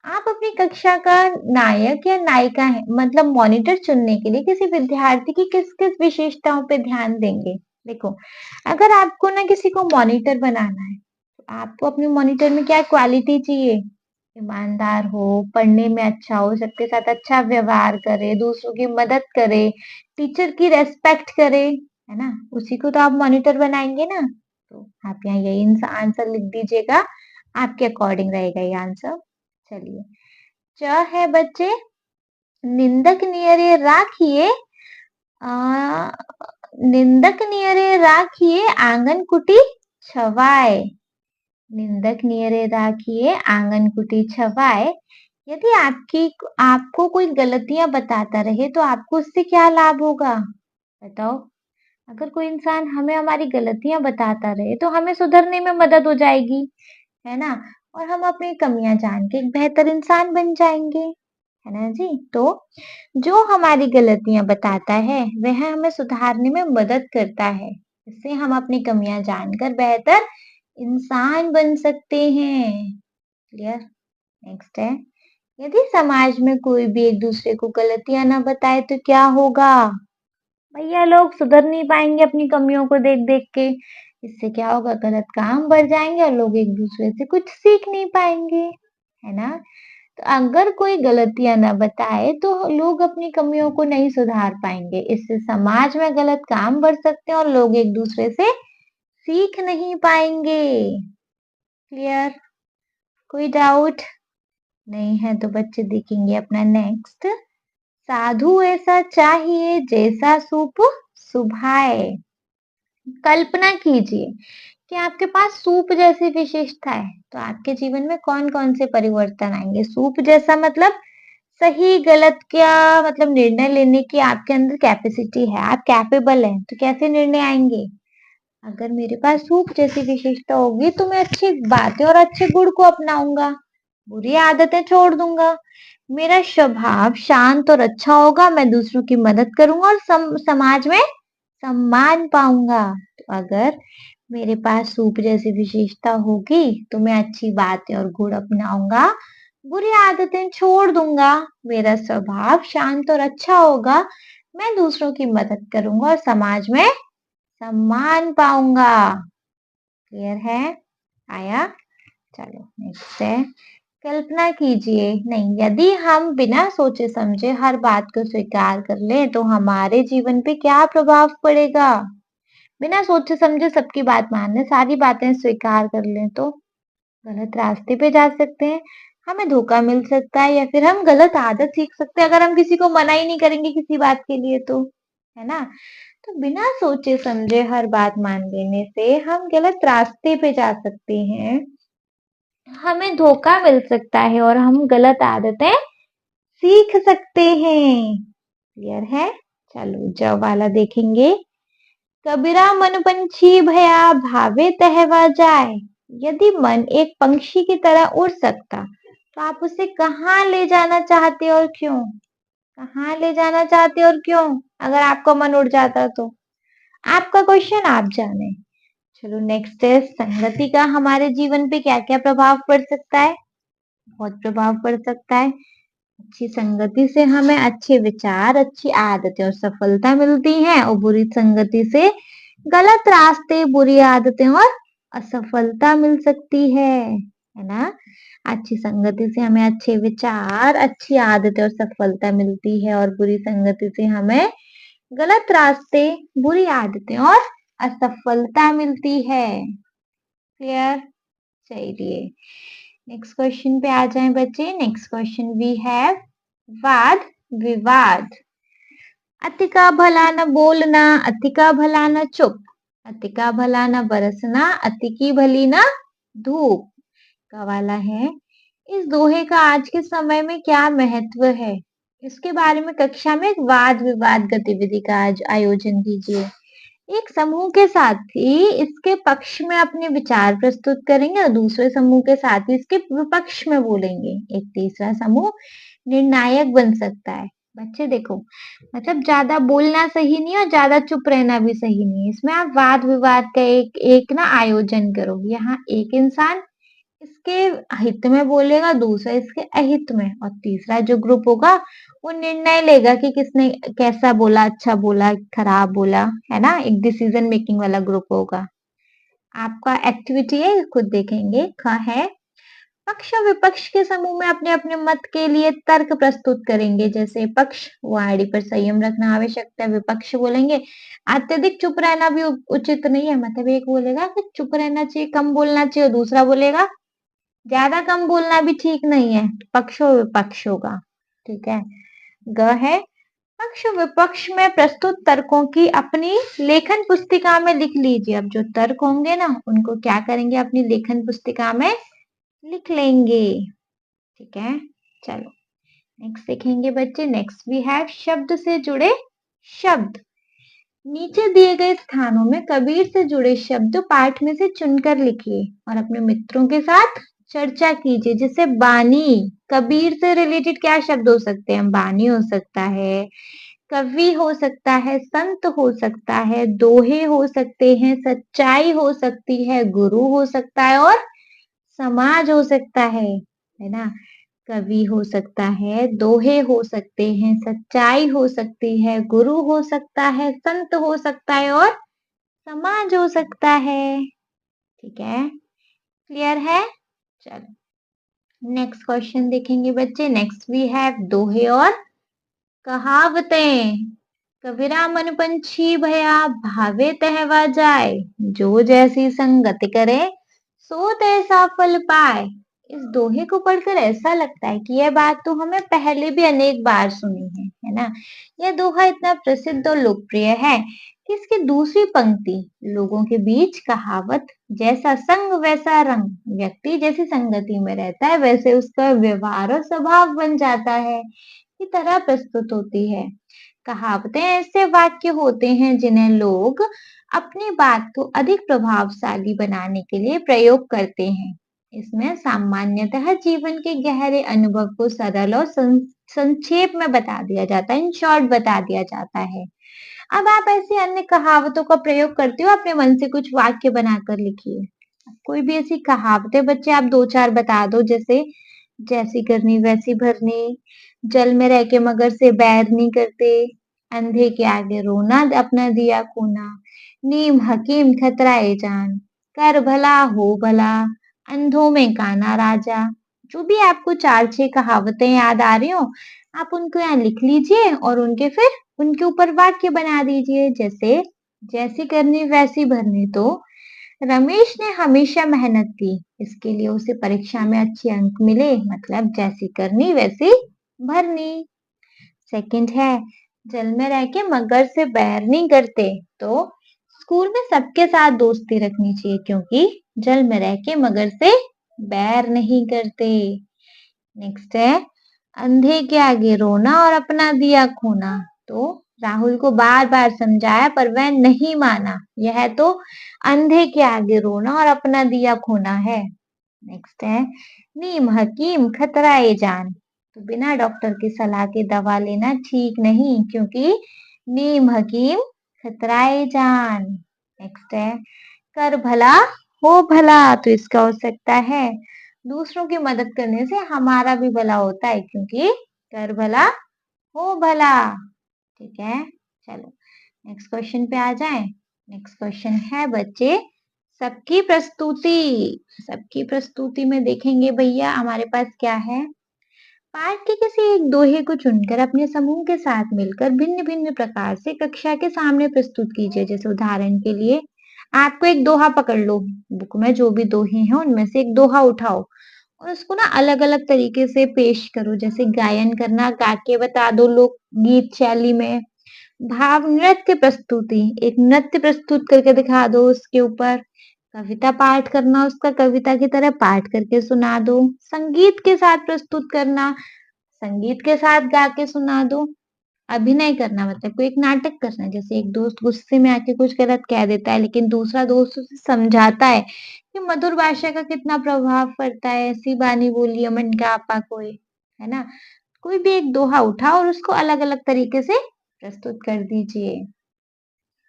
आप अपनी कक्षा का नायक या नायिका है मतलब मॉनिटर चुनने के लिए किसी विद्यार्थी की किस-किस विशेषताओं पे ध्यान देंगे? देखो, अगर आपको ना किसी को मॉनिटर बनाना है, तो आपको अपने मॉनिटर में क्या क्वालिटी चाहिए? ईमानदार हो, पढ़ने में अच्छा हो, सबके साथ अच्छा व्यवहार करे, दूसरों की मदद करे, टीचर की रिस्पेक्ट करे, है ना? उसी को तो आप मॉनिटर बनाएँगे ना? तो आप यहाँ यही आंसर लिख दीजिएगा, आपके अकॉर्डिंग रहेगा ये आंसर। चलिए, च है बच्चे, निंदक नियरे राखिए अ, निंदक नियरे राखिए आंगन कुटी छवाए। निंदक नियरे राखिए आंगन कुटी छवाए। यदि आपको कोई गलतियां बताता रहे तो आपको उससे क्या लाभ होगा? बताओ। अगर कोई इंसान हमें हमारी गलतियां बताता रहे तो हमें सुधरने में मदद हो जाएगी, है ना? और हम अपनी कमियां जान के एक बेहतर इंसान बन जाएंगे, है ना जी? तो जो हमारी गलतियां बताता है वह हमें सुधारने में मदद करता है। इससे हम अपनी कमियां जानकर बेहतर इंसान बन सकते हैं। क्लियर? नेक्स्ट है, यदि समाज में कोई भी एक दूसरे को गलतियां ना बताए तो क्या होगा? भैया लोग सुधर नहीं पाएंगे अपनी कमियों को देख देख के। इससे क्या होगा? गलत काम बढ़ जाएंगे और लोग एक दूसरे से कुछ सीख नहीं पाएंगे, है ना? तो अगर कोई गलतियां ना बताए तो लोग अपनी कमियों को नहीं सुधार पाएंगे। इससे समाज में गलत काम बढ़ सकते हैं और लोग एक दूसरे से सीख नहीं पाएंगे। क्लियर? कोई डाउट? नहीं है तो बच्चे देखेंगे अपना नेक्स्ट। साधु ऐसा चाहिए जैसा सूप सुभाए। कल्पना कीजिए कि आपके पास सूप जैसी विशेषता है, तो आपके जीवन में कौन-कौन से परिवर्तन आएँगे? सूप जैसा मतलब सही गलत क्या मतलब निर्णय लेने की आपके अंदर कैपेसिटी है, आप कैपेबल हैं, तो कैसे निर्णय आएँगे? अगर मेरे पास सूप जैसी विशेषता होगी तो मैं अच्छी बातें और अच्छे गुण को अपनाऊँगा, बुरी आदतें छोड़ दूँगा। मेरा स्वभाव शांत और अच्छा होगा, मैं दूसरों की मदद करूँगा और समाज में सम्मान पाऊँगा। तो अगर मेरे पास सूप जैसी विशेषता होगी तो मैं अच्छी बातें और गुण अपनाऊँगा, बुरी आदतें छोड़ दूँगा, मेरा स्वभाव शांत और अच्छा होगा, मैं दूसरों की मदद करूँगा और समाज में सम्मान पाऊँगा। क्लियर है? आया? चलो नेक्स्ट है, कल्पना कीजिए नहीं, यदि हम बिना सोचे समझे हर बात को स्वीकार कर लें तो हमारे जीवन पे क्या प्रभाव पड़ेगा? बिना सोचे समझे सबकी बात मान लें, सारी बातें स्वीकार कर लें तो गलत रास्ते पे जा सकते हैं, हमें धोखा मिल सकता है या फिर हम गलत आदत सीख सकते हैं अगर हम किसी को मना ही नहीं करेंगे किसी बात के लिए तो, है ना? तो बिना सोचे समझे हर बात मान लेने से हम गलत रास्ते पे जा सकते हैं, हमें धोखा मिल सकता है और हम गलत आदतें सीख सकते हैं। क्लियर है? चलो ज वाला देखेंगे। कबीरा मन पंछी भया भावे तहवा जाए। यदि मन एक पंक्षी की तरह उड़ सकता तो आप उसे कहाँ ले जाना चाहते और क्यों? कहाँ ले जाना चाहते और क्यों? अगर आपका मन उड़ जाता तो? आपका क्वेश्चन आप जाने। चलो नेक्स्ट है, संगति का हमारे जीवन पे क्या-क्या प्रभाव पड़ सकता है? बहुत प्रभाव पड़ सकता है। अच्छी संगति से हमें अच्छे विचार, अच्छी आदतें और सफलता मिलती है और बुरी संगति से गलत रास्ते, बुरी आदतें और असफलता मिल सकती है ना? अच्छी संगति से हमें अच्छे विचार, अच्छी आदतें और सफलता मिलती है और बुरी संगति से हमें गलत रास्ते, बुरी आदतें और असफलता मिलती है। क्लियर? चलिए नेक्स्ट क्वेश्चन पे आ जाएं बच्चे। नेक्स्ट क्वेश्चन वी हैव वाद विवाद। अति का भला न बोलना, अति का भला न चुप, अति का भला न बरसना, अति की भली न धूप का वाला है। इस दोहे का आज के समय में क्या महत्व है? इसके बारे में कक्षा में एक वाद विवाद गतिविधि का आज आयोजन कीजिए। एक समूह के साथी इसके पक्ष में अपने विचार प्रस्तुत करेंगे और दूसरे समूह के साथी इसके विपक्ष में बोलेंगे। एक तीसरा समूह निर्णायक बन सकता है। बच्चे देखो, मतलब ज्यादा बोलना सही नहीं और ज्यादा चुप रहना भी सही नहीं है। इसमें आप वाद विवाद का एक एक ना आयोजन करो। यहाँ एक इंसान इसके हित में बोलेगा, दूसरा इसके अहित में और तीसरा जो ग्रुप होगा वो निर्णय लेगा कि किसने कैसा बोला, अच्छा बोला, खराब बोला, है ना? एक डिसीजन मेकिंग वाला ग्रुप होगा। आपका एक्टिविटी है, खुद देखेंगे। ख है पक्ष और विपक्ष के समूह में अपने अपने मत के लिए तर्क प्रस्तुत करेंगे। जैसे पक्ष वाणी पर संयम रखना आवश्यक है, विपक्ष बोलेंगे अत्यधिक चुप रहना भी उचित नहीं है। मतलब एक बोलेगा कि चुप रहना चाहिए, कम बोलना चाहिए, और दूसरा बोलेगा ज्यादा कम बोलना भी ठीक नहीं है। पक्ष और विपक्ष होगा। ठीक है। ग है पक्ष विपक्ष में प्रस्तुत तर्कों की अपनी लेखन पुस्तिका में लिख लीजिए। अब जो तर्क होंगे ना उनको क्या करेंगे, अपनी लेखन पुस्तिका में लिख लेंगे। ठीक है। चलो नेक्स्ट देखेंगे बच्चे। नेक्स्ट वी हैव शब्द से जुड़े शब्द। नीचे दिए गए स्थानों में कबीर से जुड़े शब्द पाठ में से चुनकर लिखिए और अपने मित्रों के साथ चर्चा कीजिए। जैसे बानी, कबीर से रिलेटेड क्या शब्द हो सकते हैं? बानी हो सकता है, कवि हो सकता है, संत हो सकता है, दोहे हो सकते हैं, सच्चाई हो सकती है, गुरु हो सकता है और समाज हो सकता है ना? कवि हो सकता है, दोहे हो सकते हैं, सच्चाई हो सकती है, गुरु हो सकता है, संत हो सकता है और समाज हो सकता है। ठीक है, क्लियर है? चलो नेक्स्ट क्वेश्चन देखेंगे बच्चे। नेक्स्ट वी हैव दोहे और कहावतें। कबीरा मन पंछी भया भावे तहवा जाए, जो जैसी संगत करे सो तैसा फल पाए। इस दोहे को पढ़कर ऐसा लगता है कि यह बात तो हमें पहले भी अनेक बार सुनी है ना? यह दोहा इतना प्रसिद्ध और लोकप्रिय है कि इसकी दूसरी पंक्ति लोगों के बीच कहावत जैसा संग वैसा रंग, व्यक्ति जैसी संगति में रहता है वैसे उसका व्यवहार और स्वभाव बन जाता है, की तरह प्रस्तुत होती है। कहावतें ऐसे वाक्य होते हैं जिन्हें लोग अपनी बात को अधिक प्रभावशाली बनाने के लिए प्रयोग करते हैं। इसमें सामान्यतः जीवन के गहरे अनुभव को सरल और संक्षेप में बता दिया जाता है, इन शॉर्ट बता दिया जाता है। अब आप ऐसी अन्य कहावतों का प्रयोग करते हो, अपने मन से कुछ वाक्य बनाकर लिखिए। कोई भी ऐसी कहावतें बच्चे आप दो चार बता दो, जैसे जैसी करनी वैसी भरनी, जल में रह के मगर से बैर नहीं करते, अंधे के आगे रोना अपना दिया खोना, नीम हकीम खतराए जान, कर भला हो भला, अंधों में काना राजा। जो भी आपको चार छह कहावतें याद आ रही हो, आप उनको यहाँ लिख लीजिए और फिर उनके ऊपर वाक्य बना दीजिए। जैसे जैसी करनी वैसी भरनी, तो रमेश ने हमेशा मेहनत की, इसके लिए उसे परीक्षा में अच्छे अंक मिले, मतलब जैसी करनी वैसी भरनी। सेकंड है जल में रह के मगर से बैर नहीं करते, तो स्कूल में सबके साथ दोस्ती रखनी चाहिए क्योंकि जल में रह के मगर से बैर नहीं करते। नेक्स्ट है अंधे के आगे रोना और अपना दिया खोना, तो राहुल को बार बार समझाया पर वह नहीं माना, यह तो अंधे के आगे रोना और अपना दिया खोना है। नेक्स्ट है नीम हकीम खतराए जान, तो बिना डॉक्टर की सलाह के दवा लेना ठीक नहीं क्योंकि नीम हकीम खतराए जान। नेक्स्ट है कर भला हो भला, तो इसका हो सकता है दूसरों की मदद करने से हमारा भी भला होता है क्योंकि कर भला हो भला। ठीक है, चलो नेक्स्ट क्वेश्चन पे आ जाए। नेक्स्ट क्वेश्चन है बच्चे सबकी प्रस्तुति। सबकी प्रस्तुति में देखेंगे भैया हमारे पास क्या है। पाठ के किसी एक दोहे को चुनकर अपने समूह के साथ मिलकर भिन्न भिन्न प्रकार से कक्षा के सामने प्रस्तुत कीजिए। जैसे उदाहरण के लिए आपको एक दोहा पकड़ लो, बुक में जो भी दोहे हैं उनमें से एक दोहा उठाओ और उसको ना अलग अलग तरीके से पेश करो। जैसे गायन करना, गा के बता दो लोक गीत शैली में। भाव नृत्य प्रस्तुति, एक नृत्य प्रस्तुत करके दिखा दो उसके ऊपर। कविता पाठ करना, उसका कविता की तरह पाठ करके सुना दो। संगीत के साथ प्रस्तुत करना, संगीत के साथ गा के सुना दो। अभिनय करना मतलब कोई एक नाटक करना, जैसे एक दोस्त गुस्से में आके कुछ गलत कह देता है लेकिन दूसरा दोस्त उसे समझाता है कि मधुर भाषा का कितना प्रभाव पड़ता है, ऐसी बानी बोलिए मन का आपा कोई, है ना। कोई भी एक दोहा उठाओ और उसको अलग अलग तरीके से प्रस्तुत कर दीजिए।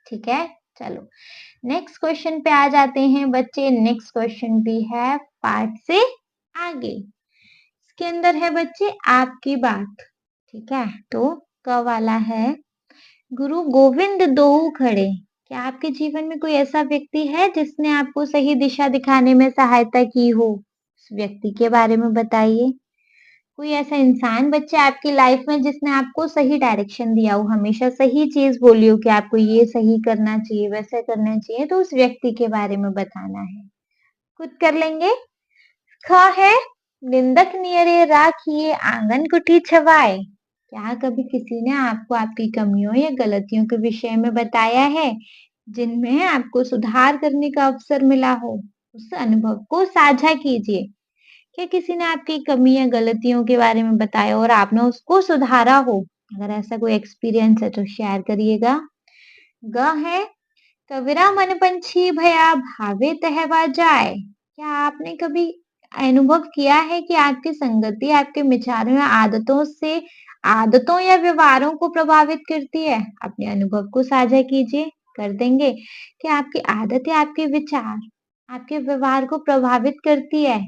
ठीक है, चलो नेक्स्ट क्वेश्चन पे आ जाते हैं बच्चे। नेक्स्ट क्वेश्चन भी है पार्ट से आगे। इसके अंदर है बच्चे आपकी बात। ठीक है, तो क वाला है गुरु गोविंद दोऊ खड़े। क्या आपके जीवन में कोई ऐसा व्यक्ति है जिसने आपको सही दिशा दिखाने में सहायता की हो? उस व्यक्ति के बारे में बताइए। कोई ऐसा इंसान बच्चे आपकी लाइफ में जिसने आपको सही डायरेक्शन दिया हो, हमेशा सही चीज बोली हो कि आपको ये सही करना चाहिए, वैसे करना चाहिए, तो उस व्यक्ति के बारे में बताना है। खुद कर लेंगे। ख है निंदक नियरे राखिए आंगन कुठी छवाए। क्या कभी किसी ने आपको आपकी कमियों या गलतियों के विषय में बताया है जिनमें आपको सुधार करने का अवसर मिला हो? उस अनुभव को साझा कीजिए। क्या किसी ने आपकी कमी या गलतियों के बारे में बताया और आपने उसको सुधारा हो? अगर ऐसा कोई एक्सपीरियंस है तो शेयर करिएगा। ग है कबीरा मन पंछी भया भावे तहवा जाए। क्या आपने कभी अनुभव किया है कि आपकी संगति आपके विचारों या आदतों या व्यवहारों को प्रभावित करती है? अपने अनुभव को साझा कीजिए। कर देंगे कि आपकी आदत या आपके विचार आपके व्यवहार को प्रभावित करती है?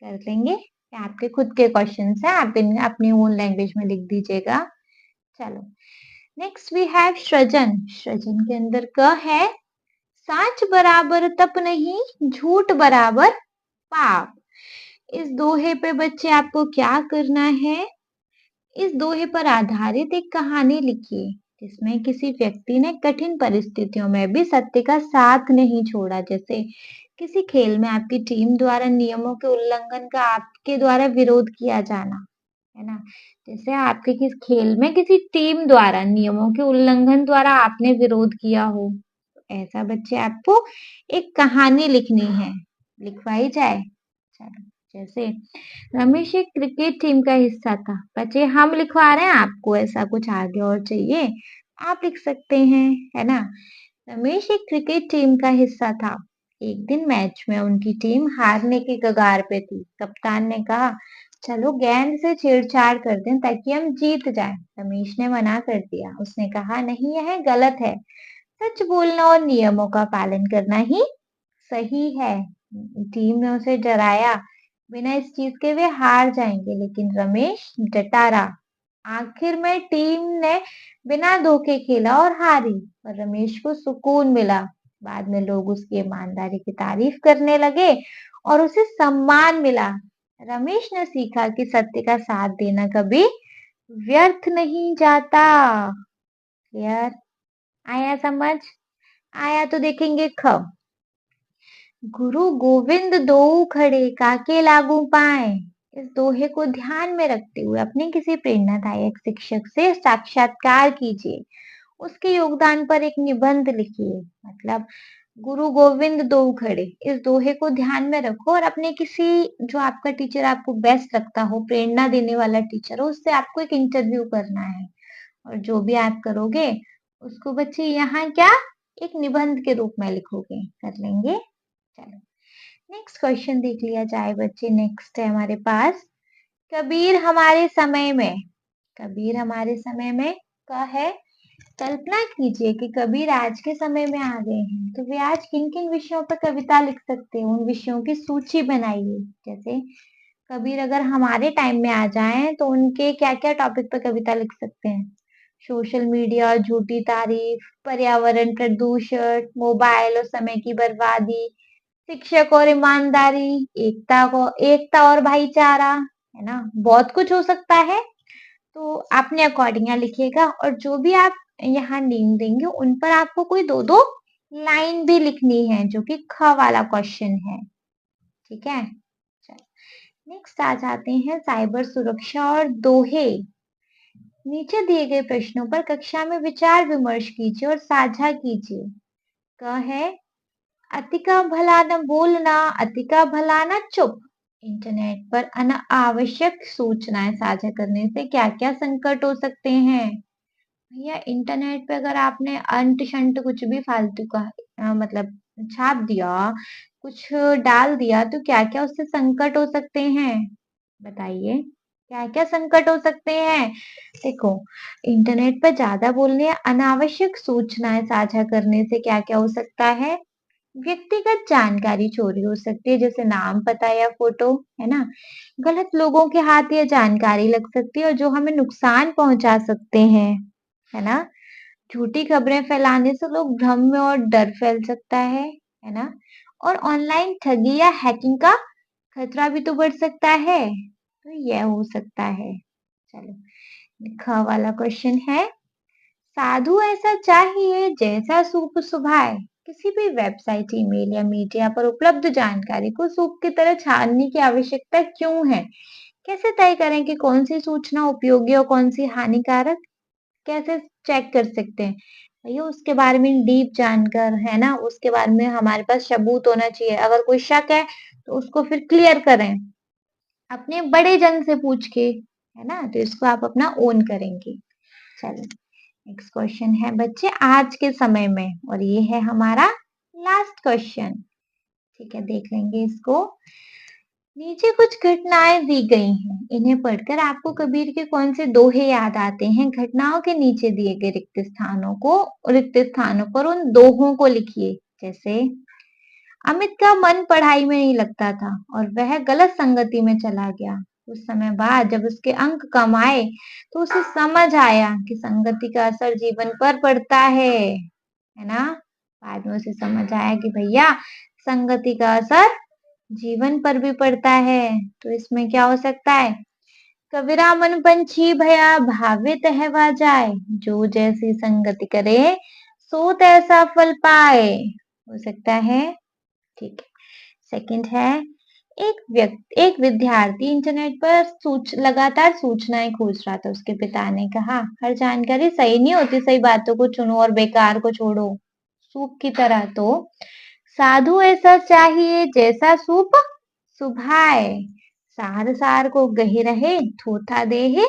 कर लेंगे। आपके खुद के क्वेश्चंस हैं, आप इन्हें अपनी ओन लैंग्वेज में लिख दीजिएगा। चलो नेक्स्ट वी हैव सृजन। सृजन के अंदर क है साच बराबर तप नहीं, झूठ बराबर पाप। इस दोहे पे बच्चे आपको क्या करना है? इस दोहे पर आधारित एक कहानी लिखिए जिसमें किसी व्यक्ति ने कठिन परिस्थितियों में भी सत्य का साथ नहीं छोड़ा। जैसे किसी खेल में आपकी टीम द्वारा नियमों के उल्लंघन का आपके द्वारा विरोध किया जाना, है ना? जैसे आपके किस खेल में किसी टीम द्वारा नियमों के उल्लंघन द्वारा आपने विरोध किया हो, तो ऐसा बच्चे आपको एक कहानी लिखनी है, लिखवाई जाए। चलो, जैसे रमेश एक क्रिकेट टीम का हिस्सा था। बच्चे हम लिखवा रहे हैं, आपको ऐसा कुछ आगे और चाहिए, आप लिख सकते हैं, है ना? रमेश एक क्रिकेट टीम का हिस्सा था। एक दिन मैच में उनकी टीम हारने के कगार पे थी। कप्तान ने कहा, चलो गेंद से छेड़छाड़ कर दें ताकि हम जीत जाएं। रमेश ने मना कर दिया। उसने कहा, नहीं, यह गलत है। सच बोलना और नियमों का पालन करना ही सही है। टीम ने उसे डराया, बिना इस चीज के वे हार जाएंगे, लेकिन रमेश डटा रहा। आखिर में टीम ने बिना धोखे खेला और हारी, और रमेश को सुकून मिला। बाद में लोग उसकी ईमानदारी की तारीफ करने लगे और उसे सम्मान मिला। रमेश ने सीखा कि सत्य का साथ देना कभी व्यर्थ नहीं जाता। क्लियर? आया समझ? आया तो देखेंगे ख। गुरु गोविंद दोऊ खड़े काके लागू पाए। इस दोहे को ध्यान में रखते हुए अपने किसी प्रेरणादायक शिक्षक से साक्षात्कार कीजिए। उसके योगदान पर एक निबंध लिखिए। मतलब गुरु गोविंद दोऊ खड़े, इस दोहे को ध्यान में रखो और अपने किसी जो आपका टीचर आपको बेस्ट लगता हो, प्रेरणा देने वाला टीचर हो, उससे आपको एक इंटरव्यू करना है। और जो भी आप करोगे उसको बच्चे यहाँ क्या एक निबंध के रूप में लिखोगे। कर लेंगे? चलो, नेक्स्ट क्वेश्चन देख लिया जाए बच्चे। नेक्स्ट है हमारे पास, कबीर हमारे समय में। कबीर हमारे समय में का है। कल्पना कीजिए कि कबीर आज के समय में आ गए हैं, तो वे आज किन किन विषयों पर कविता लिख सकते हैं, उन विषयों की सूची बनाइए। जैसे कबीर अगर हमारे टाइम में आ जाएं तो उनके क्या क्या टॉपिक पर कविता लिख सकते हैं। सोशल मीडिया, झूठी तारीफ, पर्यावरण प्रदूषण, मोबाइल और समय की बर्बादी, शिक्षक और ईमानदारी, एकता और भाईचारा, है ना? बहुत कुछ हो सकता है। तो अपने अकॉर्डिंग यहाँ लिखिएगा, और जो भी आप यहाँ नेम देंगे उन पर आपको कोई दो दो लाइन भी लिखनी है, जो कि ख वाला क्वेश्चन है। ठीक है? चलो, नेक्स्ट आ जाते हैं साइबर सुरक्षा और दोहे। नीचे दिए गए प्रश्नों पर कक्षा में विचार विमर्श कीजिए और साझा कीजिए। क है, अति का भला न बोलना, अति का भला न चुप। इंटरनेट पर अनावश्यक सूचनाएं साझा करने से क्या क्या संकट हो सकते हैं? भैया इंटरनेट पे अगर आपने अंट शंट कुछ भी फालतू का मतलब छाप दिया, कुछ डाल दिया, तो क्या क्या उससे संकट हो सकते हैं? बताइए, क्या क्या संकट हो सकते हैं? देखो, इंटरनेट पर ज्यादा बोलने या अनावश्यक सूचनाएं साझा करने से क्या क्या हो सकता है? व्यक्तिगत जानकारी चोरी हो सकती है, जैसे नाम, पता या फोटो, है ना? गलत लोगों के हाथ ये जानकारी लग सकती है और जो हमें नुकसान पहुंचा सकते हैं, है ना? झूठी खबरें फैलाने से लोग भ्रम में और डर फैल सकता है ना? और ऑनलाइन ठगी या हैकिंग का खतरा भी तो बढ़ सकता है, तो यह हो सकता है। चलो, ख वाला क्वेश्चन है, साधु ऐसा चाहिए जैसा सूप सुभाए। किसी भी वेबसाइट, ईमेल या मीडिया पर उपलब्ध जानकारी को सूप की तरह छानने की आवश्यकता क्यों है? कैसे तय करें कि कौन सी सूचना उपयोगी और कौन सी हानिकारक? कैसे चेक कर सकते हैं? भैया उसके बारे में डीप जानकर, है ना, उसके बारे में हमारे पास सबूत होना चाहिए। अगर कोई शक है तो उसको फिर क्लियर करें अपने बड़े जन से पूछ के, है ना? तो इसको आप अपना ओन करेंगे। चलो, नेक्स्ट क्वेश्चन है बच्चे, आज के समय में, और ये है हमारा लास्ट क्वेश्चन। ठीक है, देख लेंगे इसको। नीचे कुछ घटनाएं दी गई हैं, इन्हें पढ़कर आपको कबीर के कौन से दोहे याद आते हैं? घटनाओं के नीचे दिए गए रिक्त स्थानों पर उन दोहों को लिखिए। जैसे, अमित का मन पढ़ाई में नहीं लगता था और वह गलत संगति में चला गया। कुछ समय बाद जब उसके अंक कम आए तो उसे समझ आया कि संगति का असर जीवन पर पड़ता है ना? बाद में उसे समझ आया कि भैया संगति का असर जीवन पर भी पड़ता है। तो इसमें क्या हो सकता है? कबीरा मन पंछी भया भावित है जाए, जो जैसी संगति करे सो तैसा फल पाए। हो सकता है। ठीक है। सेकंड है, एक विद्यार्थी इंटरनेट पर लगातार सूचनाएं खोज रहा था। उसके पिता ने कहा, हर जानकारी सही नहीं होती, सही बातों को चुनो और बेकार को छोड़ो। सूप की तरह तो साधु ऐसा चाहिए जैसा सूप सुभाए, सार सार को गही रहे, थोथा देहे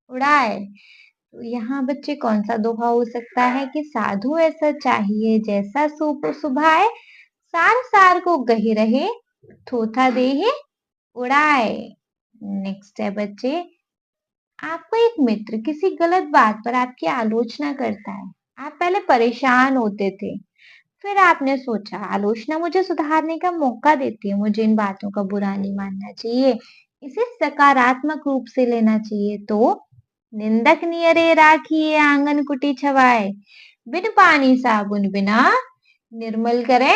उड़ाए। तो यहाँ बच्चे कौन सा दोहा हो सकता है कि साधु ऐसा चाहिए जैसा सूप सुभाए, सार सार को गही रहे, थोथा देहे उड़ाए। नेक्स्ट है बच्चे, आपका एक मित्र किसी गलत बात पर आपकी आलोचना करता है। आप पहले परेशान होते थे, फिर आपने सोचा आलोचना मुझे सुधारने का मौका देती है, मुझे इन बातों का बुरा नहीं मानना चाहिए, इसे सकारात्मक रूप से लेना चाहिए। तो निंदक नियरे राखिए आंगन कुटी छवाए, बिन पानी साबुन बिना निर्मल करे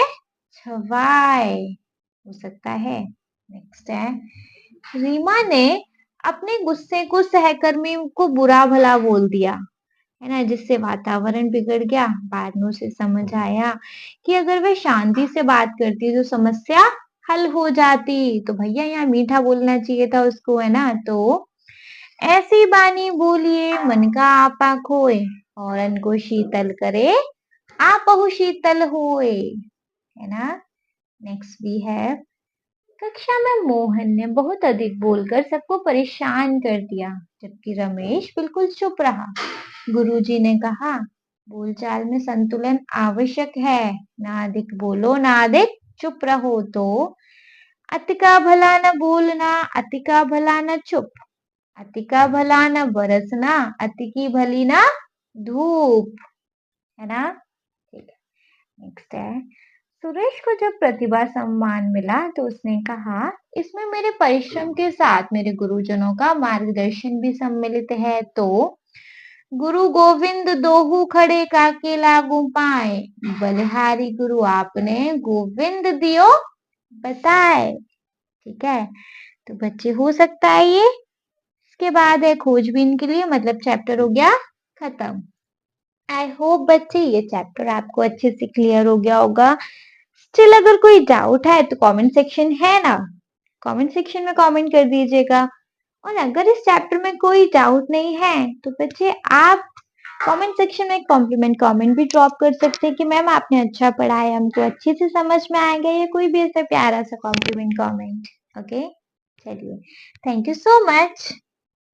छवाए, हो सकता है। नेक्स्ट है, रीमा ने अपने गुस्से को सहकर्मी को बुरा भला बोल दिया, है ना, जिससे वातावरण बिगड़ गया। बाद में उसे समझ आया कि अगर वे शांति से बात करती तो समस्या हल हो जाती। तो भैया यहाँ मीठा बोलना चाहिए था उसको, है ना। तो ऐसी बानी बोलिए मन का आपा खोए, औरन को शीतल करे आपहु शीतल होए, है ना। नेक्स्ट भी है, कक्षा में मोहन ने बहुत अधिक बोलकर सबको परेशान कर दिया, जबकि रमेश बिल्कुल चुप रहा। गुरुजी ने कहा, बोलचाल में संतुलन आवश्यक है, ना अधिक बोलो ना अधिक चुप रहो। तो अति का भला न बोलना, अति का भला न चुप, अति का भला न बरसना, अति की भली ना धूप, है ना। ठीक है। नेक्स्ट है, सुरेश को जब प्रतिभा सम्मान मिला तो उसने कहा, इसमें मेरे परिश्रम के साथ मेरे गुरुजनों का मार्गदर्शन भी सम्मिलित है। तो गुरु गोविंद दोहु खड़े काके लागू पाए, बलिहारी गुरु आपने गोविंद दियो बताए। ठीक है, तो बच्चे हो सकता है ये। इसके बाद है खोजबीन के लिए, मतलब चैप्टर हो गया खत्म। आई होप बच्चे ये चैप्टर आपको अच्छे से क्लियर हो गया होगा। स्टिल अगर कोई डाउट है तो कमेंट सेक्शन है ना, कमेंट सेक्शन में कमेंट कर दीजिएगा। और अगर इस चैप्टर में कोई डाउट नहीं है तो बच्चे आप कमेंट सेक्शन में कॉम्प्लीमेंट कमेंट भी ड्रॉप कर सकते हैं कि मैम आपने अच्छा पढ़ाया, हमको अच्छे से समझ में आ गया, या कोई भी ऐसा प्यारा सा कॉम्प्लीमेंट कमेंट। ओके, चलिए, थैंक यू सो मच।